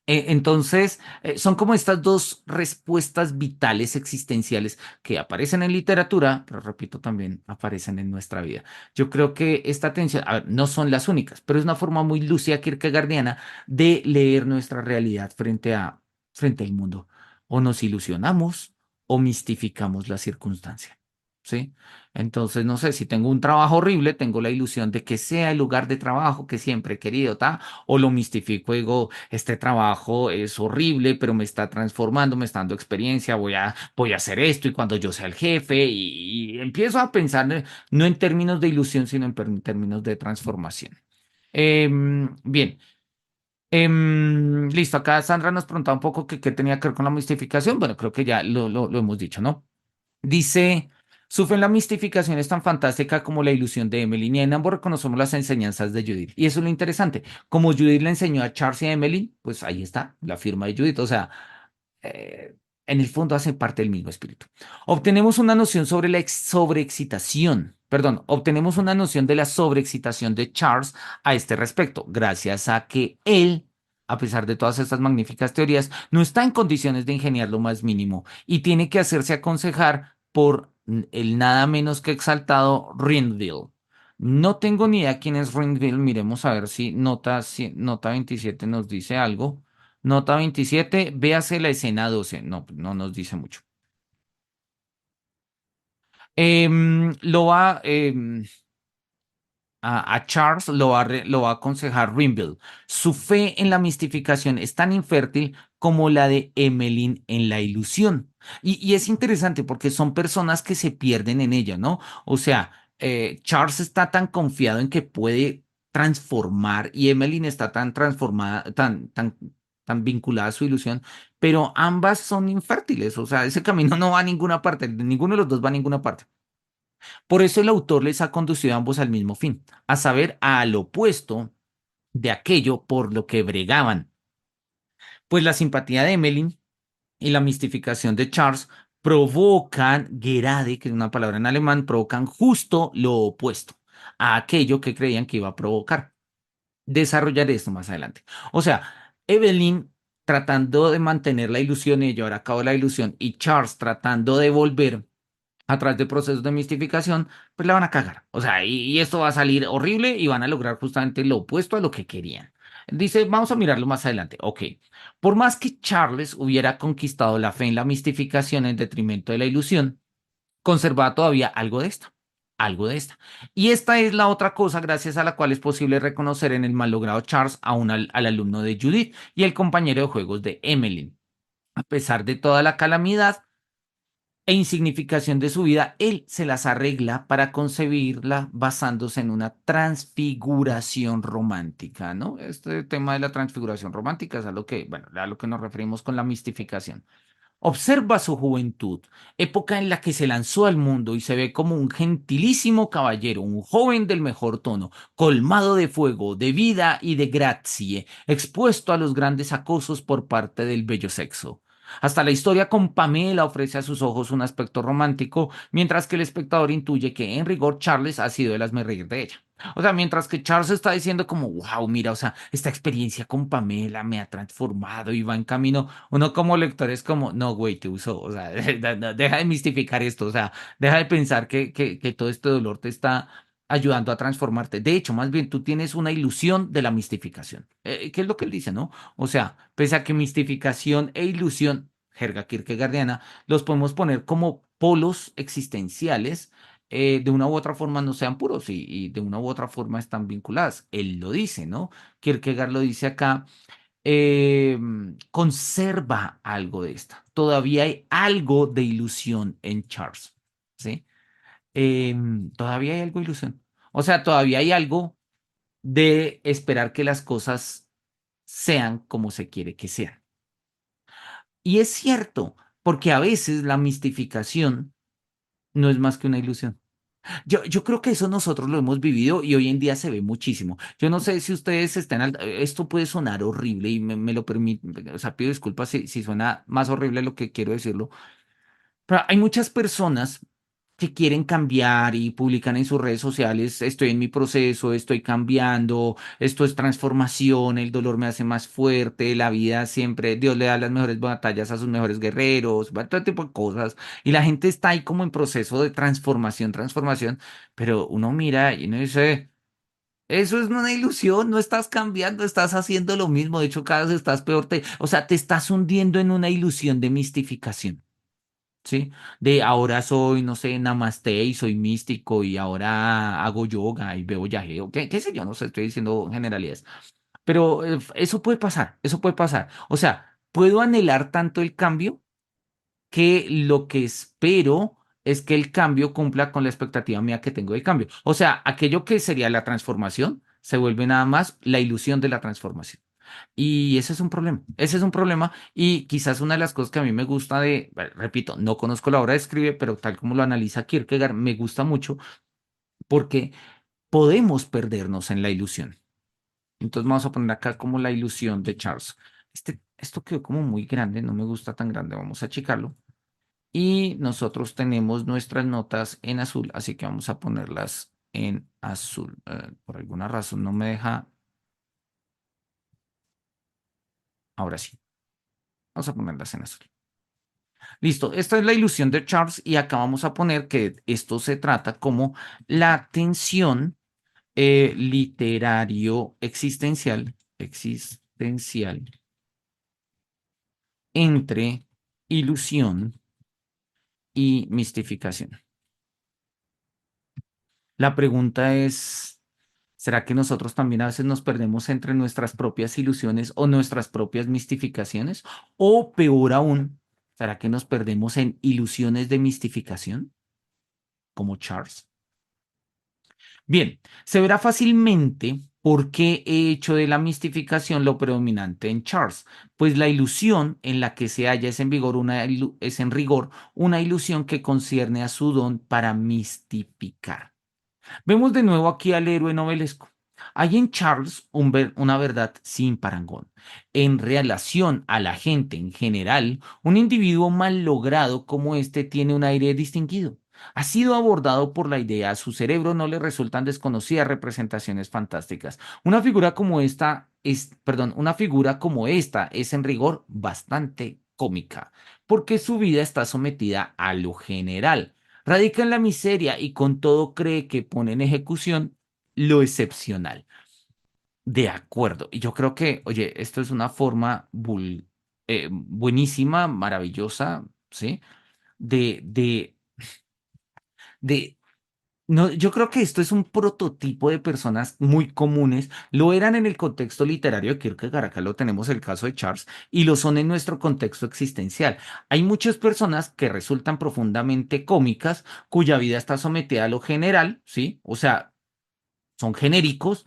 S1: Entonces, son como estas dos respuestas vitales existenciales que aparecen en literatura, pero repito, también aparecen en nuestra vida. Yo creo que esta tensión, a ver, no son las únicas, pero es una forma muy lúcida kierkegaardiana de leer nuestra realidad frente al mundo. O nos ilusionamos o mistificamos la circunstancia. ¿Sí? Entonces, no sé, si tengo un trabajo horrible, tengo la ilusión de que sea el lugar de trabajo que siempre he querido, ¿ta? O lo mistifico y digo, este trabajo es horrible, pero me está transformando, me está dando experiencia, voy a hacer esto y cuando yo sea el jefe y empiezo a pensar no en términos de ilusión, sino en términos de transformación. Bien, listo, acá Sandra nos preguntaba un poco qué tenía que ver con la mistificación. Bueno, creo que ya lo hemos dicho, ¿no? Dice, sufren la mistificación es tan fantástica como la ilusión de Emily y en ambos reconocemos las enseñanzas de Judith. Y eso es lo interesante. Como Judith le enseñó a Charles y a Emily, pues ahí está la firma de Judith. O sea, eh, en el fondo hacen parte del mismo espíritu. Obtenemos una noción sobre la sobreexcitación. Perdón, obtenemos una noción de la sobreexcitación de Charles a este respecto, gracias a que él, a pesar de todas estas magníficas teorías, no está en condiciones de ingeniar lo más mínimo y tiene que hacerse aconsejar por el nada menos que exaltado Rindville. No tengo ni idea quién es Rindville. Miremos a ver si nota 27 nos dice algo. Nota 27, véase la escena 12. No, no nos dice mucho. A Charles lo va a aconsejar Rimble. Su fe en la mistificación es tan infértil como la de Emmeline en la ilusión. Y es interesante porque son personas que se pierden en ella, ¿no? O sea, Charles está tan confiado en que puede transformar y Emmeline está tan transformada, tan tan vinculada a su ilusión, pero ambas son infértiles, o sea, ese camino no va a ninguna parte, ninguno de los dos va a ninguna parte. Por eso el autor les ha conducido a ambos al mismo fin, a saber, al opuesto de aquello por lo que bregaban, pues la simpatía de Emmeline y la mistificación de Charles provocan Gerade, que es una palabra en alemán, provocan justo lo opuesto a aquello que creían que iba a provocar. Desarrollaré esto más adelante. O sea, Evelyn tratando de mantener la ilusión y de llevar a cabo la ilusión y Charles tratando de volver a través de procesos de mistificación, pues la van a cagar. O sea, y esto va a salir horrible y van a lograr justamente lo opuesto a lo que querían. Dice, vamos a mirarlo más adelante. Ok, por más que Charles hubiera conquistado la fe en la mistificación en detrimento de la ilusión, conservaba todavía algo de esta, algo de esta. Y esta es la otra cosa gracias a la cual es posible reconocer en el malogrado Charles a al alumno de Judith y el compañero de juegos de Emmeline. A pesar de toda la calamidad, e insignificación de su vida, él se las arregla para concebirla basándose en una transfiguración romántica, ¿no? Este tema de la transfiguración romántica es a lo que, bueno, a lo que nos referimos con la mistificación. Observa su juventud, época en la que se lanzó al mundo y se ve como un gentilísimo caballero, un joven del mejor tono, colmado de fuego, de vida y de gracie, expuesto a los grandes acosos por parte del bello sexo. Hasta la historia con Pamela ofrece a sus ojos un aspecto romántico, mientras que el espectador intuye que en rigor Charles ha sido el hazmerreír de ella. O sea, mientras que Charles está diciendo como, wow, mira, o sea, esta experiencia con Pamela me ha transformado y va en camino, uno como lector es como, no, güey, te usó, o sea, deja de mistificar esto, o sea, deja de pensar que todo este dolor te está ayudando a transformarte. De hecho, más bien tú tienes una ilusión de la mistificación. ¿Qué es lo que él dice, no? O sea, pese a que mistificación e ilusión, jerga kierkegaardiana, los podemos poner como polos existenciales, de una u otra forma no sean puros y de una u otra forma están vinculadas. Él lo dice, ¿no? Kierkegaard lo dice acá, conserva algo de esta. Todavía hay algo de ilusión en Charles, ¿sí? Todavía hay algo de ilusión. O sea, todavía hay algo de esperar que las cosas sean como se quiere que sean. Y es cierto, porque a veces la mistificación no es más que una ilusión. Yo creo que eso nosotros lo hemos vivido y hoy en día se ve muchísimo. Yo no sé si ustedes están esto puede sonar horrible y me lo permite, o sea, pido disculpas si suena más horrible de lo que quiero decirlo, pero hay muchas personas que quieren cambiar y publican en sus redes sociales, estoy en mi proceso, estoy cambiando, esto es transformación, el dolor me hace más fuerte, la vida siempre, Dios le da las mejores batallas a sus mejores guerreros, todo tipo de cosas. Y la gente está ahí como en proceso de transformación, transformación, pero uno mira y uno dice, eso es una ilusión, no estás cambiando, estás haciendo lo mismo, de hecho cada vez estás peor, o sea, te estás hundiendo en una ilusión de mistificación. ¿Sí? De ahora soy, no sé, namaste y soy místico y ahora hago yoga y veo yageo, qué sé yo, no sé, estoy diciendo generalidades. Pero eso puede pasar, eso puede pasar. O sea, puedo anhelar tanto el cambio que lo que espero es que el cambio cumpla con la expectativa mía que tengo del cambio. O sea, aquello que sería la transformación se vuelve nada más la ilusión de la transformación. Y ese es un problema, ese es un problema y quizás una de las cosas que a mí me gusta de, repito, no conozco la obra de Escribe, pero tal como lo analiza Kierkegaard, me gusta mucho porque podemos perdernos en la ilusión. Entonces vamos a poner acá como la ilusión de Charles. Esto quedó como muy grande, no me gusta tan grande, vamos a achicarlo. Y nosotros tenemos nuestras notas en azul, así que vamos a ponerlas en azul. Por alguna razón no me deja. Ahora sí, vamos a ponerlas en azul. Listo, esta es la ilusión de Charles y acá vamos a poner que esto se trata como la tensión literario existencial entre ilusión y mistificación. La pregunta es, ¿será que nosotros también a veces nos perdemos entre nuestras propias ilusiones o nuestras propias mistificaciones? O peor aún, ¿será que nos perdemos en ilusiones de mistificación, como Charles? Bien, se verá fácilmente ¿Por qué he hecho de la mistificación lo predominante en Charles? Pues la ilusión en la que se halla es en vigor es en rigor una ilusión que concierne a su don para mistificar. Vemos de nuevo aquí al héroe novelesco. Hay en Charles una verdad sin parangón. En relación a la gente en general, un individuo mal logrado como este tiene un aire distinguido. Ha sido abordado por la idea, a su cerebro no le resultan desconocidas representaciones fantásticas. Una figura como esta es en rigor bastante cómica, porque su vida está sometida a lo general. Radica en la miseria y con todo cree que pone en ejecución lo excepcional. De acuerdo. Y yo creo que, oye, esto es una forma buenísima, maravillosa, ¿sí? De, de, de, no, yo creo que esto es un prototipo de personas muy comunes. Lo eran en el contexto literario de Kierkegaard, acá lo tenemos el caso de Charles, y lo son en nuestro contexto existencial. Hay muchas personas que resultan profundamente cómicas, cuya vida está sometida a lo general, ¿sí? O sea, son genéricos,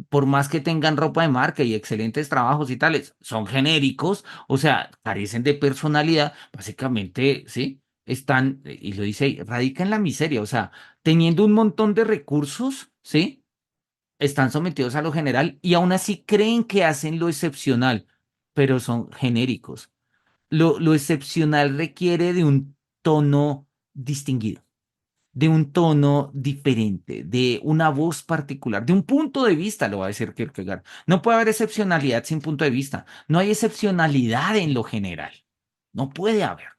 S1: por más que tengan ropa de marca y excelentes trabajos y tales, son genéricos, o sea, carecen de personalidad, básicamente, ¿sí? Están, y lo dice ahí, radica en la miseria, o sea, teniendo un montón de recursos, ¿sí? Están sometidos a lo general y aún así creen que hacen lo excepcional, pero son genéricos. Lo excepcional requiere de un tono distinguido, de un tono diferente, de una voz particular, de un punto de vista, lo va a decir Kierkegaard. No puede haber excepcionalidad sin punto de vista. No hay excepcionalidad en lo general. No puede haber.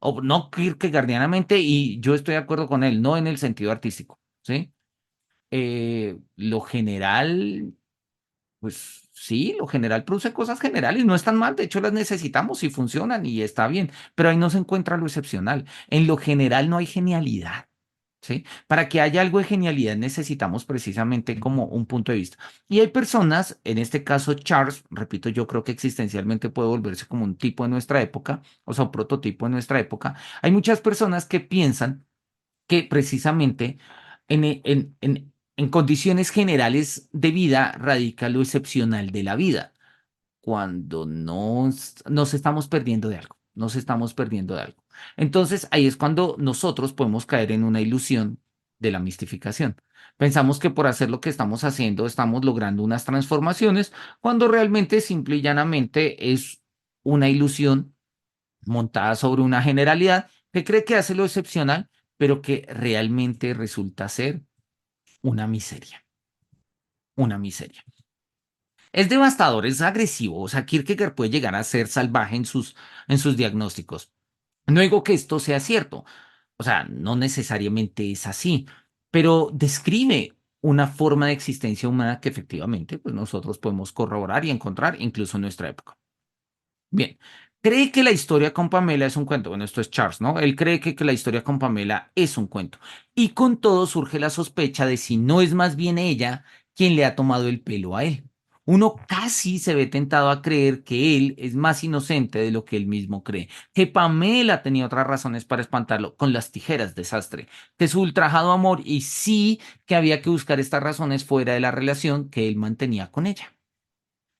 S1: O no Kierkegaardianamente, y yo estoy de acuerdo con él, no en el sentido artístico, ¿sí? Lo general, pues sí, lo general produce cosas generales, no están mal, de hecho las necesitamos y funcionan y está bien, pero ahí no se encuentra lo excepcional. En lo general no hay genialidad. ¿Sí? Para que haya algo de genialidad necesitamos precisamente como un punto de vista. Y hay personas, en este caso Charles, repito, yo creo que existencialmente puede volverse como un tipo de nuestra época, o sea, un prototipo de nuestra época. Hay muchas personas que piensan que precisamente en condiciones generales de vida radica lo excepcional de la vida cuando nos estamos perdiendo de algo, nos estamos perdiendo de algo. Entonces, ahí es cuando nosotros podemos caer en una ilusión de la mistificación. Pensamos que por hacer lo que estamos haciendo estamos logrando unas transformaciones, cuando realmente simple y llanamente es una ilusión montada sobre una generalidad que cree que hace lo excepcional, pero que realmente resulta ser una miseria, una miseria. Es devastador, es agresivo. O sea, Kierkegaard puede llegar a ser salvaje en sus diagnósticos. No digo que esto sea cierto. O sea, no necesariamente es así, pero describe una forma de existencia humana que efectivamente pues nosotros podemos corroborar y encontrar incluso en nuestra época. Bien, cree que la historia con Pamela es un cuento. Bueno, esto es Charles, ¿no? Él cree que la historia con Pamela es un cuento. Y con todo surge la sospecha de si no es más bien ella quien le ha tomado el pelo a él. Uno casi se ve tentado a creer que él es más inocente de lo que él mismo cree, que Pamela tenía otras razones para espantarlo con las tijeras de sastre, que su ultrajado amor y sí que había que buscar estas razones fuera de la relación que él mantenía con ella.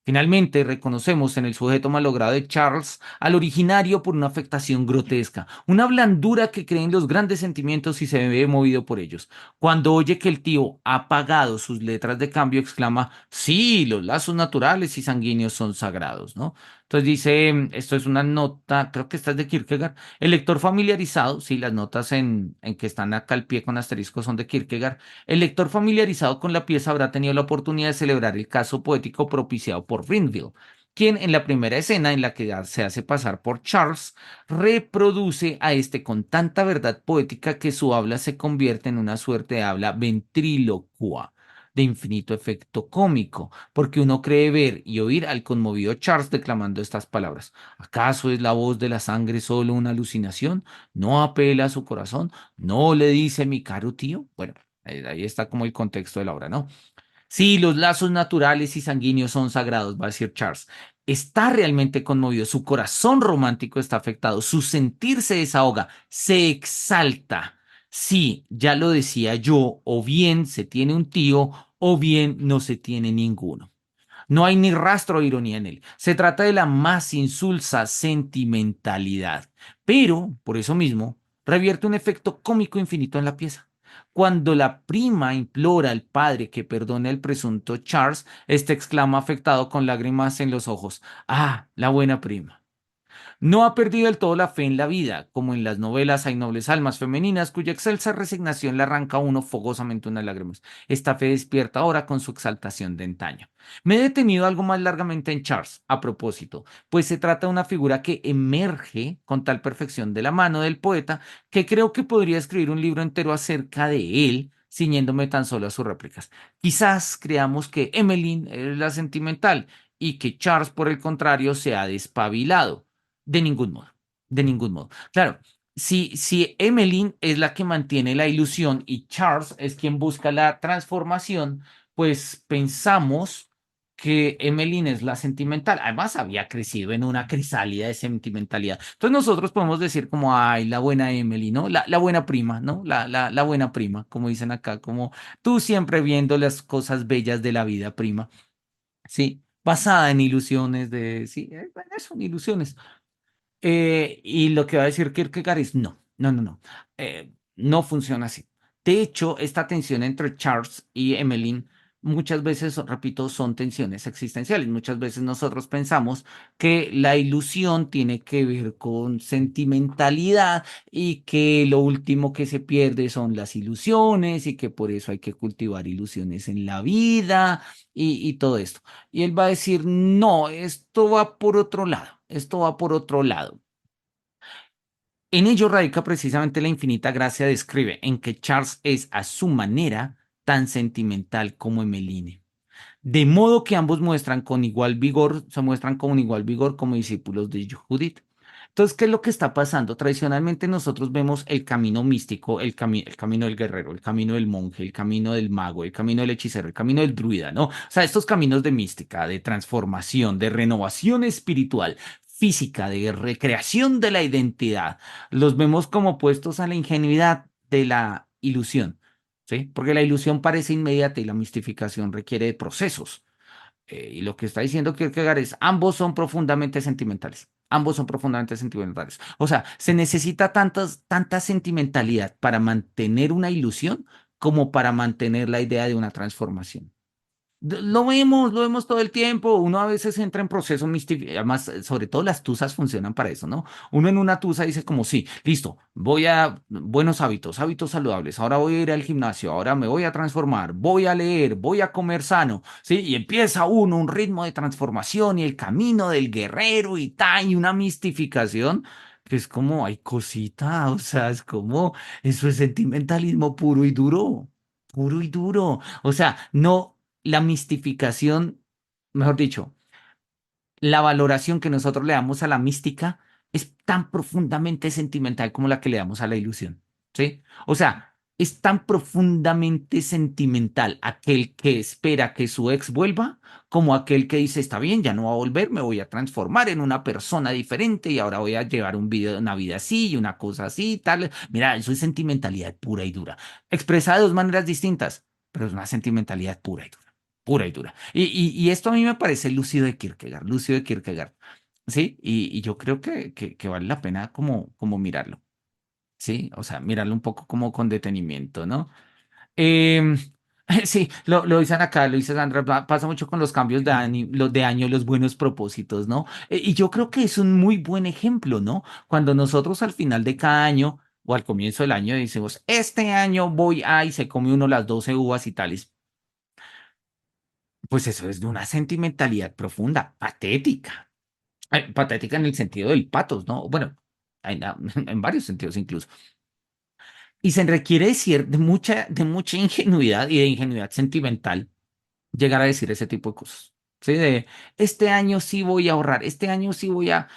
S1: Finalmente, reconocemos en el sujeto malogrado de Charles al originario por una afectación grotesca, una blandura que cree en los grandes sentimientos y se ve movido por ellos. Cuando oye que el tío ha pagado sus letras de cambio, exclama, sí, los lazos naturales y sanguíneos son sagrados, ¿no? Entonces dice, esto es una nota, creo que esta es de Kierkegaard. El lector familiarizado, sí, las notas en que están acá al pie con asterisco son de Kierkegaard. El lector familiarizado con la pieza habrá tenido la oportunidad de celebrar el caso poético propiciado por Brinville, quien en la primera escena en la que se hace pasar por Charles, reproduce a este con tanta verdad poética que su habla se convierte en una suerte de habla ventrílocua de infinito efecto cómico, porque uno cree ver y oír al conmovido Charles declamando estas palabras. ¿Acaso es la voz de la sangre solo una alucinación? ¿No apela a su corazón? ¿No le dice mi caro tío? Bueno, ahí está como el contexto de la obra, ¿no? Sí, los lazos naturales y sanguíneos son sagrados, va a decir Charles. Está realmente conmovido, su corazón romántico está afectado, su sentir se desahoga, se exalta, Sí, ya lo decía yo, o bien se tiene un tío, o bien no se tiene ninguno. No hay ni rastro de ironía en él. Se trata de la más insulsa sentimentalidad, pero, por eso mismo, revierte un efecto cómico infinito en la pieza. Cuando la prima implora al padre que perdone al presunto Charles, este exclama afectado con lágrimas en los ojos: "Ah, la buena prima". No ha perdido del todo la fe en la vida, como en las novelas hay nobles almas femeninas cuya excelsa resignación le arranca a uno fogosamente unas lágrimas. Esta fe despierta ahora con su exaltación de antaño. Me he detenido algo más largamente en Charles, a propósito, pues se trata de una figura que emerge con tal perfección de la mano del poeta que creo que podría escribir un libro entero acerca de él, ciñéndome tan solo a sus réplicas. Quizás creamos que Emmeline es la sentimental y que Charles, por el contrario, se ha despabilado. De ningún modo, de ningún modo. Claro, si Emmeline es la que mantiene la ilusión y Charles es quien busca la transformación, pues pensamos que Emmeline es la sentimental. Además, había crecido en una crisálida de sentimentalidad. Entonces nosotros podemos decir como, ay, la buena Emily, ¿no? La buena prima, ¿no? La buena prima, como dicen acá, como tú siempre viendo las cosas bellas de la vida, prima. Sí, basada en ilusiones de, sí, bueno, son ilusiones. Y lo que va a decir Kierkegaard es no, no, no, no, no funciona así. De hecho, esta tensión entre Charles y Emmeline muchas veces, repito, son tensiones existenciales. Muchas veces nosotros pensamos que la ilusión tiene que ver con sentimentalidad y que lo último que se pierde son las ilusiones y que por eso hay que cultivar ilusiones en la vida y todo esto. Y él va a decir, no, esto va por otro lado, esto va por otro lado. En ello radica precisamente la infinita gracia de Escribe, en que Charles es a su manera tan sentimental como Emmeline. De modo que ambos muestran con igual vigor, se muestran con igual vigor como discípulos de Judith. Entonces, ¿qué es lo que está pasando? Tradicionalmente nosotros vemos el camino místico, el camino del guerrero, el camino del monje, el camino del mago, el camino del hechicero, el camino del druida, ¿no? O sea, estos caminos de mística, de transformación, de renovación espiritual, física, de recreación de la identidad, los vemos como puestos a la ingenuidad de la ilusión. ¿Sí? Porque la ilusión parece inmediata y la mistificación requiere de procesos. Y lo que está diciendo Kierkegaard es, ambos son profundamente sentimentales. Ambos son profundamente sentimentales. O sea, se necesita tanta sentimentalidad para mantener una ilusión como para mantener la idea de una transformación. Lo vemos todo el tiempo. Uno a veces entra en procesos místicos, además, sobre todo las tusas funcionan para eso, ¿no? Uno en una tusa dice como, sí, listo, voy a buenos hábitos, hábitos saludables, ahora voy a ir al gimnasio, ahora me voy a transformar, voy a leer, voy a comer sano, ¿sí? Y empieza uno un ritmo de transformación y el camino del guerrero y tal, y una mistificación. Que es como, hay cosita, o sea, es como, eso es sentimentalismo puro y duro. O sea, no, la mistificación, mejor dicho, la valoración que nosotros le damos a la mística es tan profundamente sentimental como la que le damos a la ilusión, ¿sí? O sea, es tan profundamente sentimental aquel que espera que su ex vuelva como aquel que dice, está bien, ya no va a volver, me voy a transformar en una persona diferente y ahora voy a llevar una vida así y una cosa así, tal. Mira, eso es sentimentalidad pura y dura, expresada de dos maneras distintas, pero es una sentimentalidad pura y dura. Pura y dura. Y esto a mí me parece Lucio de Kierkegaard, ¿sí? Y yo creo que vale la pena como mirarlo, ¿sí? O sea, mirarlo un poco como con detenimiento, ¿no? Em, sí, lo dicen acá, lo dice Sandra, pasa mucho con los cambios de año, los buenos propósitos, ¿no? Y yo creo que es un muy buen ejemplo, ¿no? Cuando nosotros al final de cada año o al comienzo del año decimos, este año voy a, y se come uno las 12 uvas y tales. Pues eso es de una sentimentalidad profunda, patética. Patética en el sentido del patos, ¿no? Bueno, en varios sentidos incluso. Y se requiere decir de mucha ingenuidad y de ingenuidad sentimental llegar a decir ese tipo de cosas. Sí, de este año sí voy a ahorrar, este año sí voy a.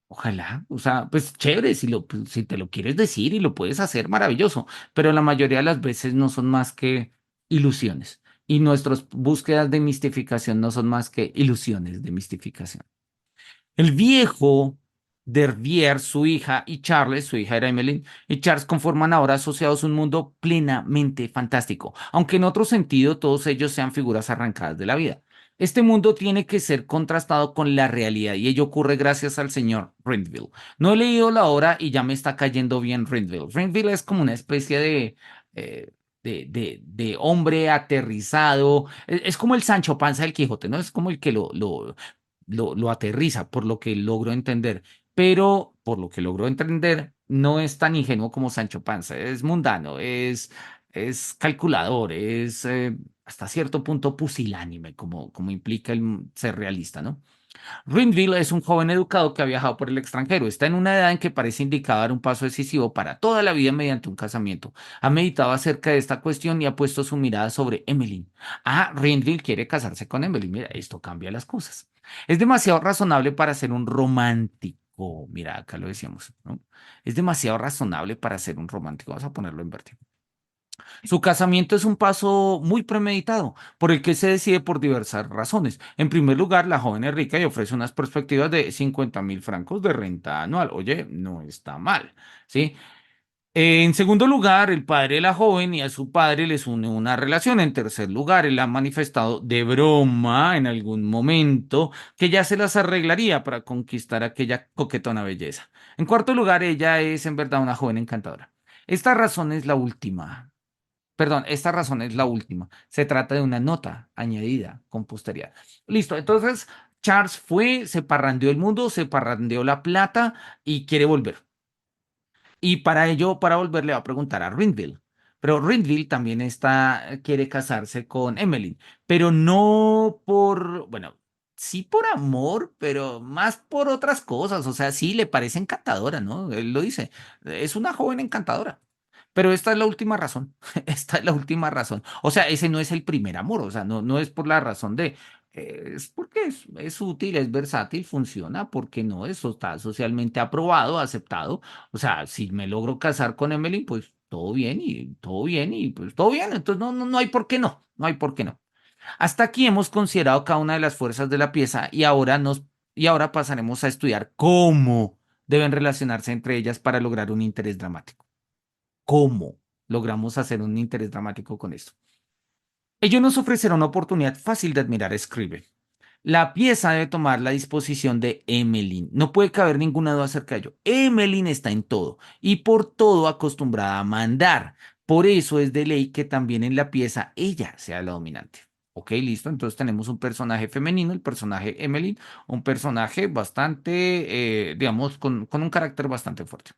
S1: Ojalá, o sea, pues chévere, pues, si te lo quieres decir y lo puedes hacer, maravilloso, pero la mayoría de las veces no son más que ilusiones y nuestras búsquedas de mistificación no son más que ilusiones de mistificación. El viejo Dervier, su hija, y Charles, su hija era Emmeline, y Charles conforman ahora asociados un mundo plenamente fantástico, aunque en otro sentido todos ellos sean figuras arrancadas de la vida. Este mundo tiene que ser contrastado con la realidad y ello ocurre gracias al señor Rindville. No he leído la obra y ya me está cayendo bien Rindville. Rindville es como una especie eh, de hombre aterrizado. Es como el Sancho Panza del Quijote, ¿no? Es como el que lo aterriza, por lo que logro entender. Pero por lo que logro entender, no es tan ingenuo como Sancho Panza. Es mundano, es calculador, es hasta cierto punto pusilánime, como implica el ser realista, ¿no? Rinville es un joven educado que ha viajado por el extranjero. Está en una edad en que parece indicado dar un paso decisivo para toda la vida mediante un casamiento. Ha meditado acerca de esta cuestión y ha puesto su mirada sobre Emmeline. Ah, Rinville quiere casarse con Emmeline. Mira, esto cambia las cosas. Es demasiado razonable para ser un romántico. Mira, acá lo decíamos, ¿no? Es demasiado razonable para ser un romántico. Vamos a ponerlo en verde. Su casamiento es un paso muy premeditado, por el que se decide por diversas razones. En primer lugar, la joven es rica y ofrece unas perspectivas de 50.000 francos de renta anual. Oye, no está mal, ¿sí? En segundo lugar, el padre de la joven y a su padre les une una relación. En tercer lugar, él ha manifestado de broma en algún momento que ya se las arreglaría para conquistar aquella coquetona belleza. En cuarto lugar, ella es en verdad una joven encantadora. Esta razón es la última. Perdón, esta razón es la última. Se trata de una nota añadida con posteridad. Listo, entonces Charles fue, se parrandeó el mundo, se parrandeó la plata y quiere volver. Y para ello, para volver, le va a preguntar a Rinville. Pero Rinville también quiere casarse con Emmeline, pero no por, bueno, sí por amor, pero más por otras cosas. O sea, sí le parece encantadora, ¿no? Él lo dice, es una joven encantadora. Pero esta es la última razón. Esta es la última razón. O sea, ese no es el primer amor. O sea, no es por la razón de. Es porque es útil, es versátil, funciona, porque no, eso está socialmente aprobado, aceptado. O sea, si me logro casar con Emily, pues todo bien, y pues todo bien. Entonces no hay por qué no, no hay por qué no. Hasta aquí hemos considerado cada una de las fuerzas de la pieza y ahora pasaremos a estudiar cómo deben relacionarse entre ellas para lograr un interés dramático. ¿Cómo logramos hacer un interés dramático con esto? Ello nos ofrecerá una oportunidad fácil de admirar a Scribe. La pieza debe tomar la disposición de Emmeline. No puede caber ninguna duda acerca de ello. Emmeline está en todo y por todo acostumbrada a mandar. Por eso es de ley que también en la pieza ella sea la dominante. Ok, listo. Entonces tenemos un personaje femenino, el personaje Emmeline, un personaje bastante, digamos, con un carácter bastante fuerte.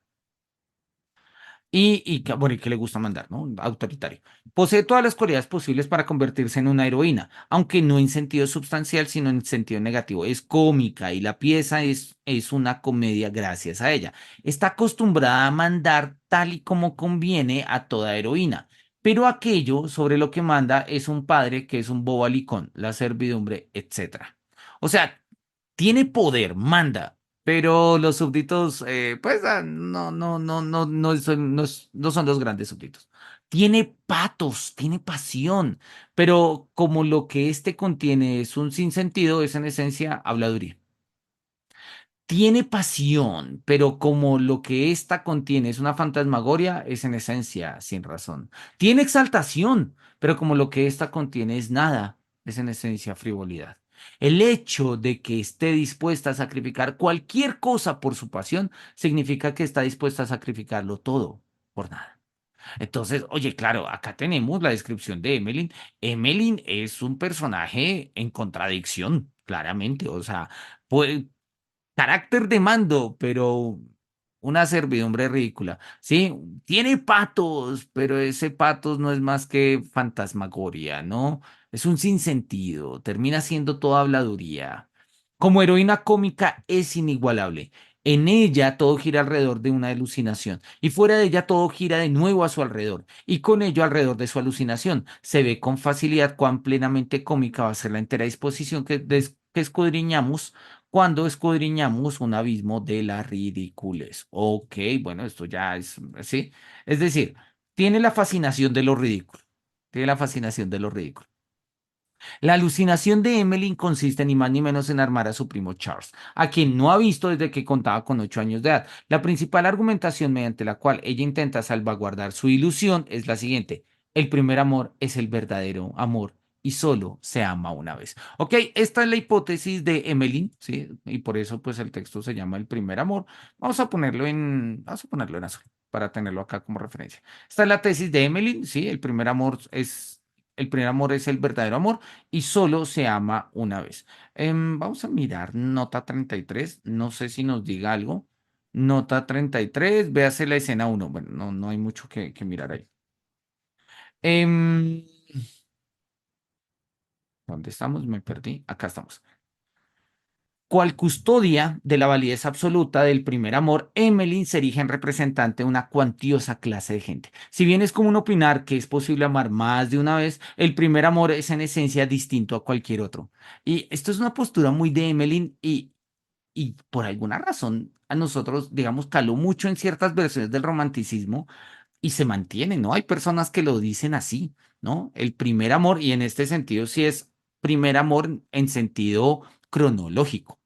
S1: Bueno, y que le gusta mandar, ¿no? Autoritario. Posee todas las cualidades posibles para convertirse en una heroína, aunque no en sentido sustancial, sino en sentido negativo. Es cómica y la pieza es una comedia gracias a ella. Está acostumbrada a mandar tal y como conviene a toda heroína, pero aquello sobre lo que manda es un padre que es un bobalicón, la servidumbre, etcétera. O sea, tiene poder, manda, pero los súbditos, pues no son los grandes súbditos. Tiene patos, tiene pasión, pero como lo que este contiene es un sinsentido, es en esencia habladuría. Tiene pasión, pero como lo que ésta contiene es una fantasmagoria, es en esencia sin razón. Tiene exaltación, pero como lo que ésta contiene es nada, es en esencia frivolidad. El hecho de que esté dispuesta a sacrificar cualquier cosa por su pasión significa que está dispuesta a sacrificarlo todo por nada. Entonces, oye, claro, acá tenemos la descripción de Emmeline. Emmeline es un personaje en contradicción, claramente. O sea, pues, carácter de mando, pero una servidumbre ridícula. Sí, tiene patos, pero ese patos no es más que fantasmagoria, ¿no? Es un sinsentido, termina siendo toda habladuría. Como heroína cómica es inigualable. En ella todo gira alrededor de una alucinación y fuera de ella todo gira de nuevo a su alrededor y con ello alrededor de su alucinación. Se ve con facilidad cuán plenamente cómica va a ser la entera disposición que escudriñamos cuando escudriñamos un abismo de la ridiculez. Ok, bueno, esto ya es, ¿sí? Es decir, tiene la fascinación de lo ridículo. Tiene la fascinación de lo ridículo. La alucinación de Emmeline consiste ni más ni menos en armar a su primo Charles, a quien no ha visto desde que contaba con 8 años de edad. La principal argumentación mediante la cual ella intenta salvaguardar su ilusión es la siguiente. El primer amor es el verdadero amor y solo se ama una vez. Ok, esta es la hipótesis de Emmeline, ¿sí? Y por eso pues el texto se llama El primer amor. Vamos a ponerlo en azul para tenerlo acá como referencia. Esta es la tesis de Emmeline, ¿sí? El primer amor es el verdadero amor y solo se ama una vez. Vamos a mirar nota 33. No sé si nos diga algo. Nota 33. Véase la escena uno. Bueno, no, no hay mucho que mirar ahí. Em, ¿Dónde estamos? Me perdí. Acá estamos. Cual custodia de la validez absoluta del primer amor, Emmeline se erige en representante de una cuantiosa clase de gente. Si bien es común opinar que es posible amar más de una vez, el primer amor es en esencia distinto a cualquier otro. Y esto es una postura muy de Emmeline y por alguna razón a nosotros, digamos, caló mucho en ciertas versiones del romanticismo y se mantiene, ¿no? Hay personas que lo dicen así, ¿no? El primer amor, y en este sentido sí es primer amor en sentido cronológico.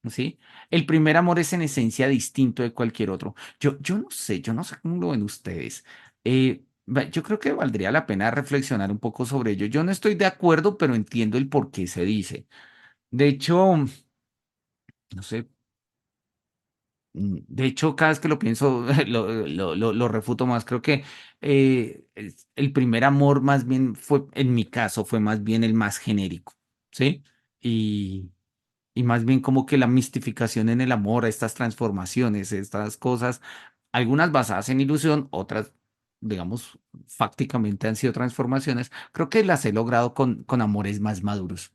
S1: ¿Sí? El primer amor es en esencia distinto de cualquier otro. Yo no sé cómo lo ven ustedes. Yo creo que valdría la pena reflexionar un poco sobre ello. Yo no estoy de acuerdo, pero entiendo el por qué se dice. De hecho, no sé, de hecho, cada vez que lo pienso, lo refuto más. Creo que el primer amor más bien fue, en mi caso, fue más bien el más genérico, ¿sí? Y, y más bien como que la mistificación en el amor, estas transformaciones, estas cosas, algunas basadas en ilusión, otras, digamos, fácticamente han sido transformaciones, creo que las he logrado con amores más maduros.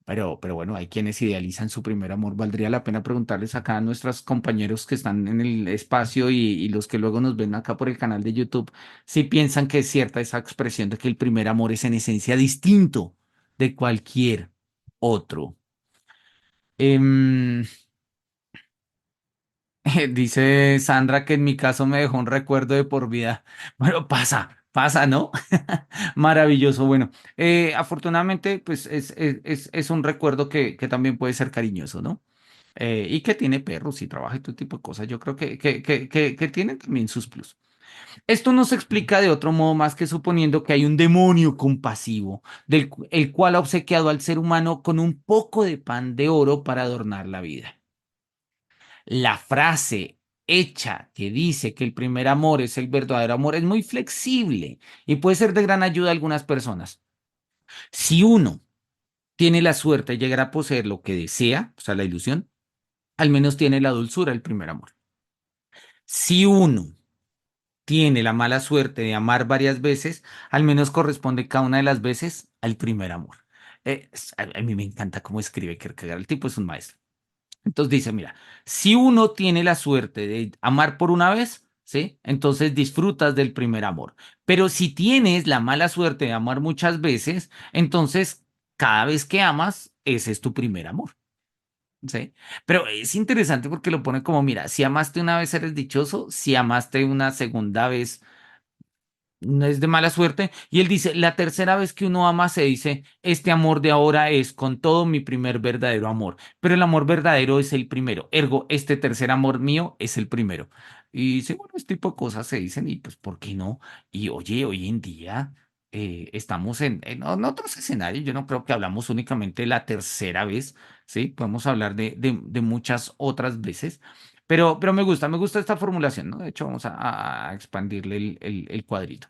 S1: Pero bueno, hay quienes idealizan su primer amor. Valdría la pena preguntarles acá a nuestros compañeros que están en el espacio y los que luego nos ven acá por el canal de YouTube, si piensan que es cierta esa expresión de que el primer amor es en esencia distinto de cualquier otro. Em, Dice Sandra que en mi caso me dejó un recuerdo de por vida. Bueno, pasa, ¿no? Maravilloso. Bueno, afortunadamente, pues es un recuerdo que también puede ser cariñoso, ¿no? Y que tiene perros y trabaja y todo tipo de cosas. Yo creo que tiene también sus plus. Esto no se explica de otro modo más que suponiendo que hay un demonio compasivo, el cual ha obsequiado al ser humano con un poco de pan de oro para adornar la vida. La frase hecha que dice que el primer amor es el verdadero amor es muy flexible y puede ser de gran ayuda a algunas personas. Si uno tiene la suerte de llegar a poseer lo que desea, o sea, la ilusión, al menos tiene la dulzura del primer amor. Si uno tiene la mala suerte de amar varias veces, al menos corresponde cada una de las veces al primer amor. A mí me encanta cómo escribe Kierkegaard, el tipo es un maestro. Entonces dice, mira, si uno tiene la suerte de amar por una vez, ¿sí? Entonces disfrutas del primer amor. Pero si tienes la mala suerte de amar muchas veces, entonces cada vez que amas, ese es tu primer amor, ¿sí? Pero es interesante porque lo pone como, mira, si amaste una vez eres dichoso, si amaste una segunda vez no es de mala suerte. Y él dice, la tercera vez que uno ama se dice, este amor de ahora es con todo mi primer verdadero amor. Pero el amor verdadero es el primero. Ergo, este tercer amor mío es el primero. Y dice, bueno, este tipo de cosas se dicen y pues, ¿por qué no? Y oye, hoy en día estamos en otros escenarios. Yo no creo que hablamos únicamente de la tercera vez, ¿sí? Podemos hablar de muchas otras veces. Pero me gusta esta formulación, ¿no? De hecho, vamos a expandirle el cuadrito.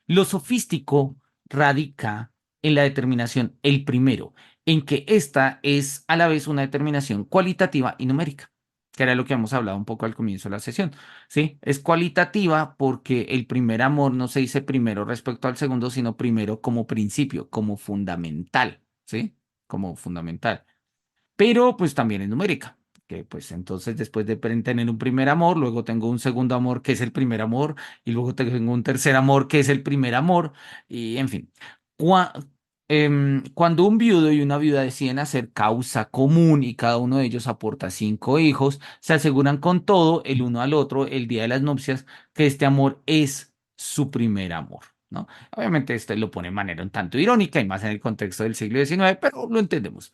S1: Lo sofístico radica en la determinación, el primero, en que esta es a la vez una determinación cualitativa y numérica, que era lo que hemos hablado un poco al comienzo de la sesión, ¿sí? Es cualitativa porque el primer amor no se dice primero respecto al segundo, sino primero como principio, como fundamental, ¿sí? Como fundamental, pero pues también es numérica, que pues entonces después de tener un primer amor, luego tengo un segundo amor que es el primer amor, y luego tengo un tercer amor que es el primer amor, y en fin. Cua- Cuando un viudo y una viuda deciden hacer causa común y cada uno de ellos aporta 5 hijos, se aseguran con todo el uno al otro el día de las nupcias que este amor es su primer amor. ¿no? Obviamente esto lo pone de manera un tanto irónica y más en el contexto del siglo XIX, pero lo entendemos.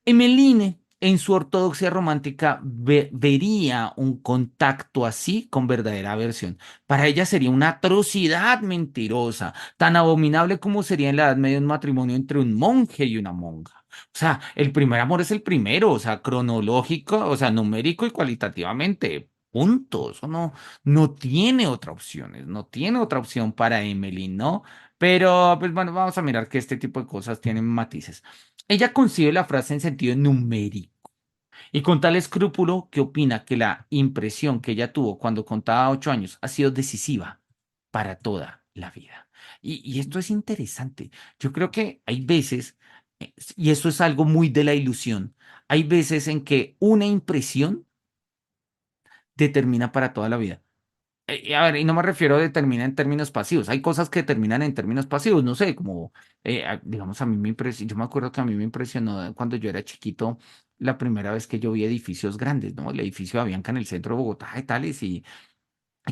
S1: Emmeline, en su ortodoxia romántica, vería un contacto así con verdadera aversión. Para ella sería una atrocidad mentirosa, tan abominable como sería en la Edad Media un matrimonio entre un monje y una monja. O sea, el primer amor es el primero, o sea, cronológico, o sea, numérico y cualitativamente. Punto. Eso no tiene otra opción, no tiene otra opción para Emmeline, ¿no? Pero, pues bueno, vamos a mirar que este tipo de cosas tienen matices. Ella concibe la frase en sentido numérico y con tal escrúpulo que opina que la impresión que ella tuvo cuando contaba 8 años ha sido decisiva para toda la vida. Y esto es interesante. Yo creo que hay veces, y esto es algo muy de la ilusión, hay veces en que una impresión determina para toda la vida. A ver, y no me refiero a determinar en términos pasivos. Hay cosas que determinan en términos pasivos, no sé, como, digamos, a mí me impresionó, yo me acuerdo que a mí me impresionó cuando yo era chiquito, la primera vez que yo vi edificios grandes, ¿no? El edificio de Avianca en el centro de Bogotá y tales, y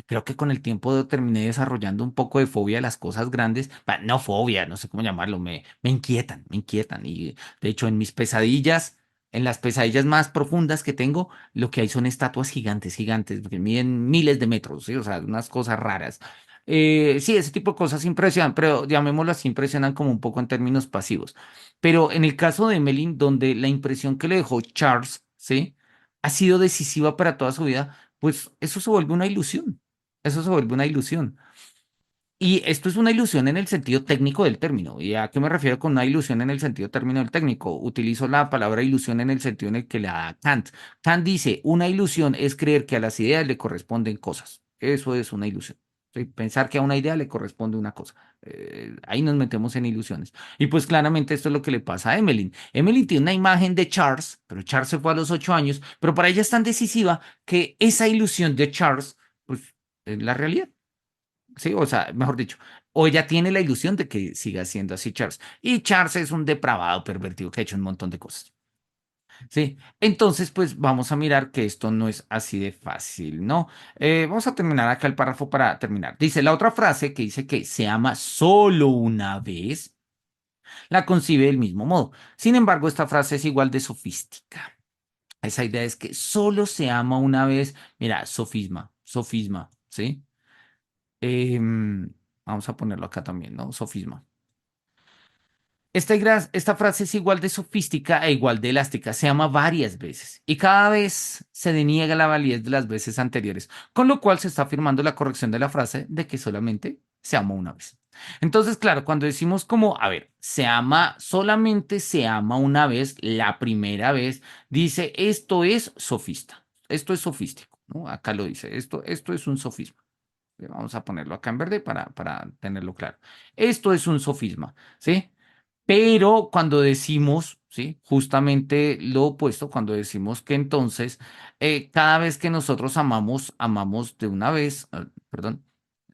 S1: creo que con el tiempo terminé desarrollando un poco de fobia a las cosas grandes. No fobia, no sé cómo llamarlo, me inquietan, me inquietan. Y de hecho, en mis pesadillas, en las pesadillas más profundas que tengo, lo que hay son estatuas gigantes, gigantes, que miden miles de metros, ¿sí? O sea, unas cosas raras. Sí, ese tipo de cosas impresionan, pero llamémoslo así, impresionan como un poco en términos pasivos. Pero en el caso de Emmeline, donde la impresión que le dejó Charles, ¿sí? Ha sido decisiva para toda su vida, pues eso se vuelve una ilusión. Eso se vuelve una ilusión. Y esto es una ilusión en el sentido técnico del término. ¿Y a qué me refiero con una ilusión en el sentido término del técnico? Utilizo la palabra ilusión en el sentido en el que la da Kant. Kant dice, una ilusión es creer que a las ideas le corresponden cosas. Eso es una ilusión. ¿Sí? Pensar que a una idea le corresponde una cosa. Ahí nos metemos en ilusiones. Y pues claramente esto es lo que le pasa a Emmeline. Emmeline tiene una imagen de Charles, pero Charles se fue a los 8 años, pero para ella es tan decisiva que esa ilusión de Charles, pues, es la realidad. Sí, o sea, mejor dicho, o ella tiene la ilusión de que siga siendo así Charles. Y Charles es un depravado pervertido que ha hecho un montón de cosas. Sí, entonces pues vamos a mirar que esto no es así de fácil, ¿no? Vamos a terminar acá el párrafo para terminar. Dice la otra frase que dice que se ama solo una vez, la concibe del mismo modo. Sin embargo, esta frase es igual de sofística. Esa idea es que solo se ama una vez. Mira, sofisma, sofisma, ¿sí? Em, Vamos a ponerlo acá también, ¿no? Sofisma. Esta frase es igual de sofística e igual de elástica. Se ama varias veces y cada vez se deniega la validez de las veces anteriores, con lo cual se está afirmando la corrección de la frase de que solamente se ama una vez. Entonces, claro, cuando decimos como, a ver, solamente se ama una vez, la primera vez, dice, esto es sofista, esto es sofístico, ¿no? Acá lo dice, esto es un sofisma. Vamos a ponerlo acá en verde para tenerlo claro. Esto es un sofisma, ¿sí? Pero cuando decimos, ¿sí? Justamente lo opuesto, cuando decimos que entonces cada vez que nosotros amamos, amamos de una vez, perdón,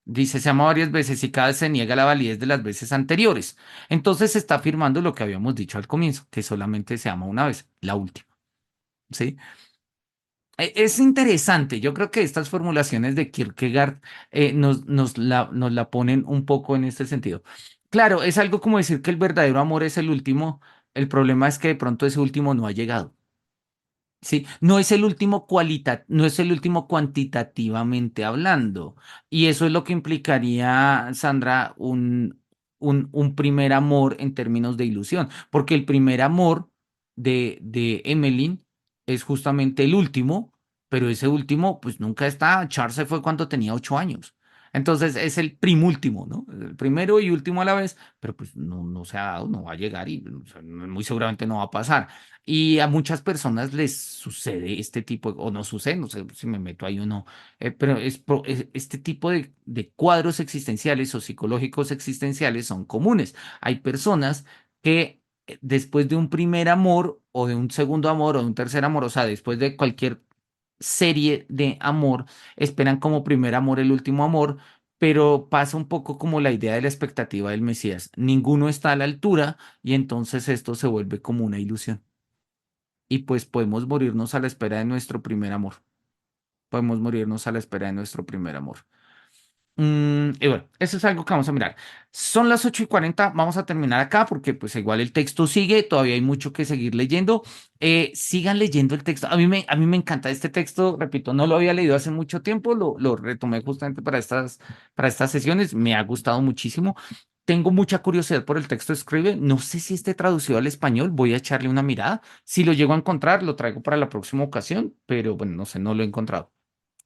S1: dice se ama varias veces y cada vez se niega la validez de las veces anteriores. Entonces se está afirmando lo que habíamos dicho al comienzo, que solamente se ama una vez, la última, ¿sí? Es interesante, yo creo que estas formulaciones de Kierkegaard nos la ponen un poco en este sentido. Claro, es algo como decir que el verdadero amor es el último, el problema es que de pronto ese último no ha llegado. Sí, no es el último no es el último cuantitativamente hablando. Y eso es lo que implicaría, Sandra, un primer amor en términos de ilusión. Porque el primer amor de Emmeline es justamente el último, pero ese último, pues nunca está. Charles se fue cuando tenía 8 años. Entonces es el primúltimo, ¿no? El primero y último a la vez, pero pues no se ha dado, no va a llegar y o sea, muy seguramente no va a pasar. Y a muchas personas les sucede este tipo, o no sucede, no sé si me meto ahí o no, pero este tipo de cuadros existenciales o psicológicos existenciales son comunes. Hay personas que después de un primer amor o de un segundo amor o de un tercer amor, o sea, después de cualquier serie de amor, esperan como primer amor el último amor, pero pasa un poco como la idea de la expectativa del Mesías. Ninguno está a la altura y entonces esto se vuelve como una ilusión y pues podemos morirnos a la espera de nuestro primer amor. Podemos morirnos a la espera de nuestro primer amor. Y bueno, eso es algo que vamos a mirar. Son las 8:40, vamos a terminar acá porque pues igual el texto sigue, todavía hay mucho que seguir leyendo. Sigan leyendo el texto. A mí me encanta este texto, repito, no lo había leído hace mucho tiempo, lo retomé justamente para estas sesiones, me ha gustado muchísimo. Tengo mucha curiosidad por el texto escribe, no sé si esté traducido al español, voy a echarle una mirada. Si lo llego a encontrar, lo traigo para la próxima ocasión, pero bueno, no sé, no lo he encontrado.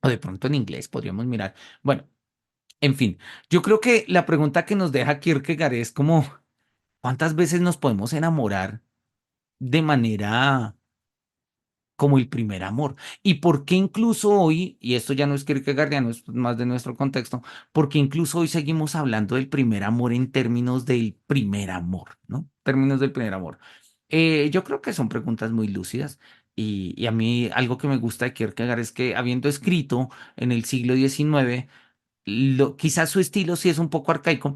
S1: O de pronto en inglés podríamos mirar. Bueno. En fin, yo creo que la pregunta que nos deja Kierkegaard es como, ¿cuántas veces nos podemos enamorar de manera como el primer amor? ¿Y por qué incluso hoy, y esto ya no es Kierkegaardiano, es más de nuestro contexto, por qué incluso hoy seguimos hablando del primer amor en términos del primer amor, ¿no? Términos del primer amor. Yo creo que son preguntas muy lúcidas. Y a mí algo que me gusta de Kierkegaard es que habiendo escrito en el siglo XIX, quizás su estilo sí es un poco arcaico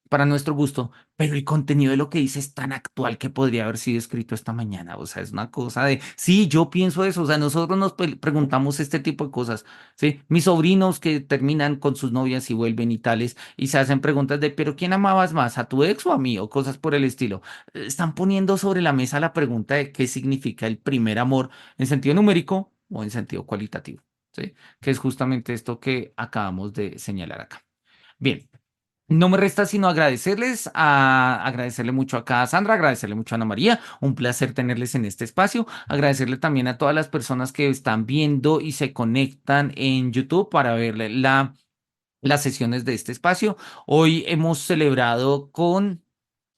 S1: para nuestro gusto, pero el contenido de lo que dice es tan actual que podría haber sido escrito esta mañana. O sea, es una cosa de, sí, yo pienso eso. O sea, nosotros nos preguntamos este tipo de cosas, ¿sí? Mis sobrinos que terminan con sus novias y vuelven y tales, y se hacen preguntas de, ¿pero quién amabas más, a tu ex o a mí? O cosas por el estilo. Están poniendo sobre la mesa la pregunta de qué significa el primer amor en sentido numérico o en sentido cualitativo, ¿sí? Que es justamente esto que acabamos de señalar acá. Bien, no me resta sino agradecerle mucho acá a Sandra, agradecerle mucho a Ana María, un placer tenerles en este espacio, agradecerle también a todas las personas que están viendo y se conectan en YouTube para ver las sesiones de este espacio. Hoy hemos celebrado con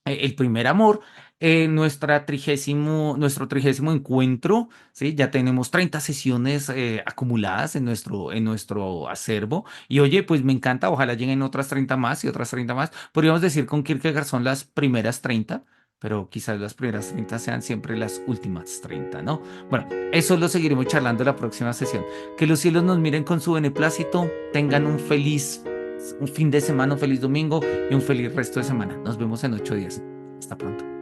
S1: el primer amor, nuestro 30º encuentro, ¿sí? Ya tenemos 30 sesiones acumuladas en nuestro acervo. Y oye, pues me encanta, ojalá lleguen otras 30 más y otras 30 más. Podríamos decir con Kierkegaard son las primeras 30, pero quizás las primeras 30 sean siempre las últimas 30, ¿no? Bueno, eso lo seguiremos charlando en la próxima sesión. Que los cielos nos miren con su beneplácito, tengan un fin de semana, un feliz domingo y un feliz resto de semana. Nos vemos en 8 días. Hasta pronto.